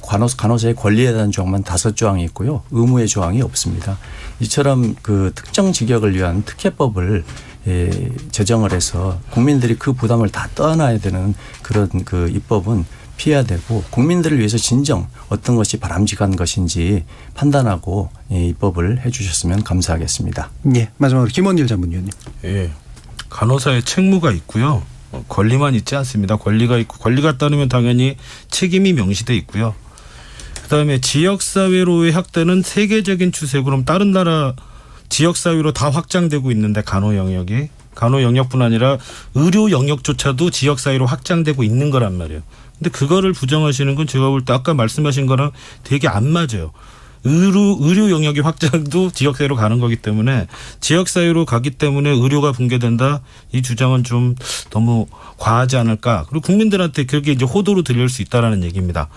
간호사의 권리에 대한 조항만 5조항이 있고요. 의무의 조항이 없습니다. 이처럼 그 특정 직역을 위한 특혜법을 제정을 해서 국민들이 그 부담을 다 떠안아야 되는 그런 그 입법은 피해야 되고, 국민들을 위해서 진정 어떤 것이 바람직한 것인지 판단하고 입법을 해 주셨으면 감사하겠습니다. 예. 마지막으로 김원일 전문위원님. 예. 간호사의 책무가 있고요. 권리만 있지 않습니다. 권리가 있고, 권리가 따르면 당연히 책임이 명시돼 있고요. 그다음에 지역사회로의 확대는 세계적인 추세고, 그럼 다른 나라 지역사회로 다 확장되고 있는데 간호 영역뿐 아니라 의료 영역조차도 지역사회로 확장되고 있는 거란 말이에요. 근데 그거를 부정하시는 건 제가 볼 때 아까 말씀하신 거랑 되게 안 맞아요. 의료 영역의 확장도 지역사회로 가는 거기 때문에, 지역사회로 가기 때문에 의료가 붕괴된다, 이 주장은 좀 너무 과하지 않을까. 그리고 국민들한테 그렇게 이제 호도로 들릴 수 있다라는 얘기입니다.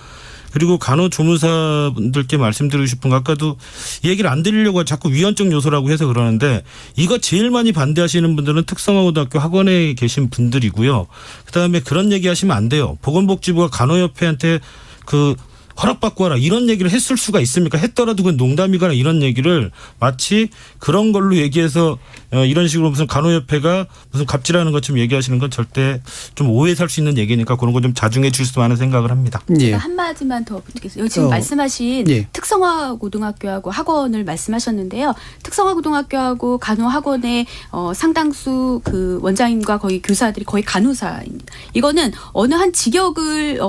그리고 간호조무사분들께 말씀드리고 싶은 거 아까도 얘기를 안 드리려고 자꾸 위헌적 요소라고 해서 그러는데 이거 제일 많이 반대하시는 분들은 특성화고등학교 학원에 계신 분들이고요. 그다음에 그런 얘기하시면 안 돼요. 보건복지부가 간호협회한테 그 허락받고 하라 이런 얘기를 했을 수가 있습니까? 했더라도 그건 농담이거나 이런 얘기를 마치 그런 걸로 얘기해서 이런 식으로 무슨 간호협회가 무슨 갑질하는 것처럼 얘기하시는 건 절대 좀 오해 살 수 있는 얘기니까 그런 거 좀 자중해 주셨으면 하는 생각을 합니다. 제가 한마디만 더 붙이겠습니다. 지금 말씀하신 특성화고등학교하고 학원을 말씀하셨는데요. 특성화고등학교하고 간호학원의 상당수 그 원장님과 거의 교사들이 거의 간호사입니다. 이거는 어느 한 직역을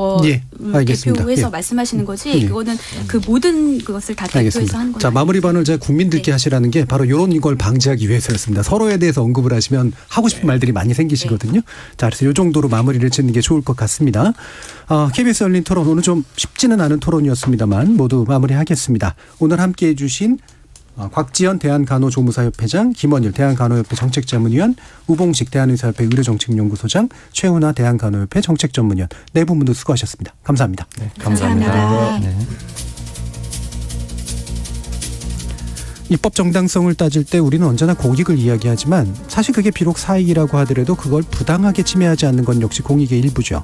대표해서 말씀하시는 거지 그거는 그 모든 것을 다 대표해서 하는 건 자, 마무리 반을 제가 국민들께 하시라는 게 바로 이런 걸 방지하기 위해서였습니다. 서로에 대해서 언급을 하시면 하고 싶은 말들이 많이 생기시거든요. 자, 그래서 이 정도로 마무리를 짓는 게 좋을 것 같습니다. KBS 열린 토론 오늘 좀 쉽지는 않은 토론이었습니다만 모두 마무리하겠습니다. 오늘 함께해 주신 곽지연 대한간호조무사협회장, 김원일 대한간호협회 정책자문위원, 우봉식 대한의사협회 의료정책연구소장, 최훈아 대한간호협회 정책전문위원 네 분 모두 수고하셨습니다. 감사합니다. 네, 감사합니다. 네. 입법 정당성을 따질 때 우리는 언제나 공익을 이야기하지만 사실 그게 비록 사익이라고 하더라도 그걸 부당하게 침해하지 않는 건 역시 공익의 일부죠.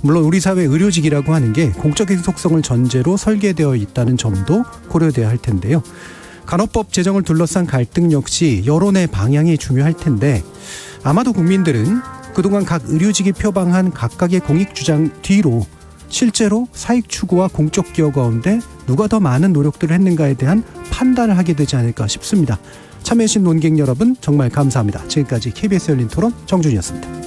물론 우리 사회 의료직이라고 하는 게 공적인 속성을 전제로 설계되어 있다는 점도 고려돼야 할 텐데요. 간호법 제정을 둘러싼 갈등 역시 여론의 방향이 중요할 텐데 아마도 국민들은 그동안 각 의료직이 표방한 각각의 공익 주장 뒤로 실제로 사익 추구와 공적 기여 가운데 누가 더 많은 노력들을 했는가에 대한 판단을 하게 되지 않을까 싶습니다. 참여해주신 논객 여러분 정말 감사합니다. 지금까지 KBS 열린 토론 정준이었습니다.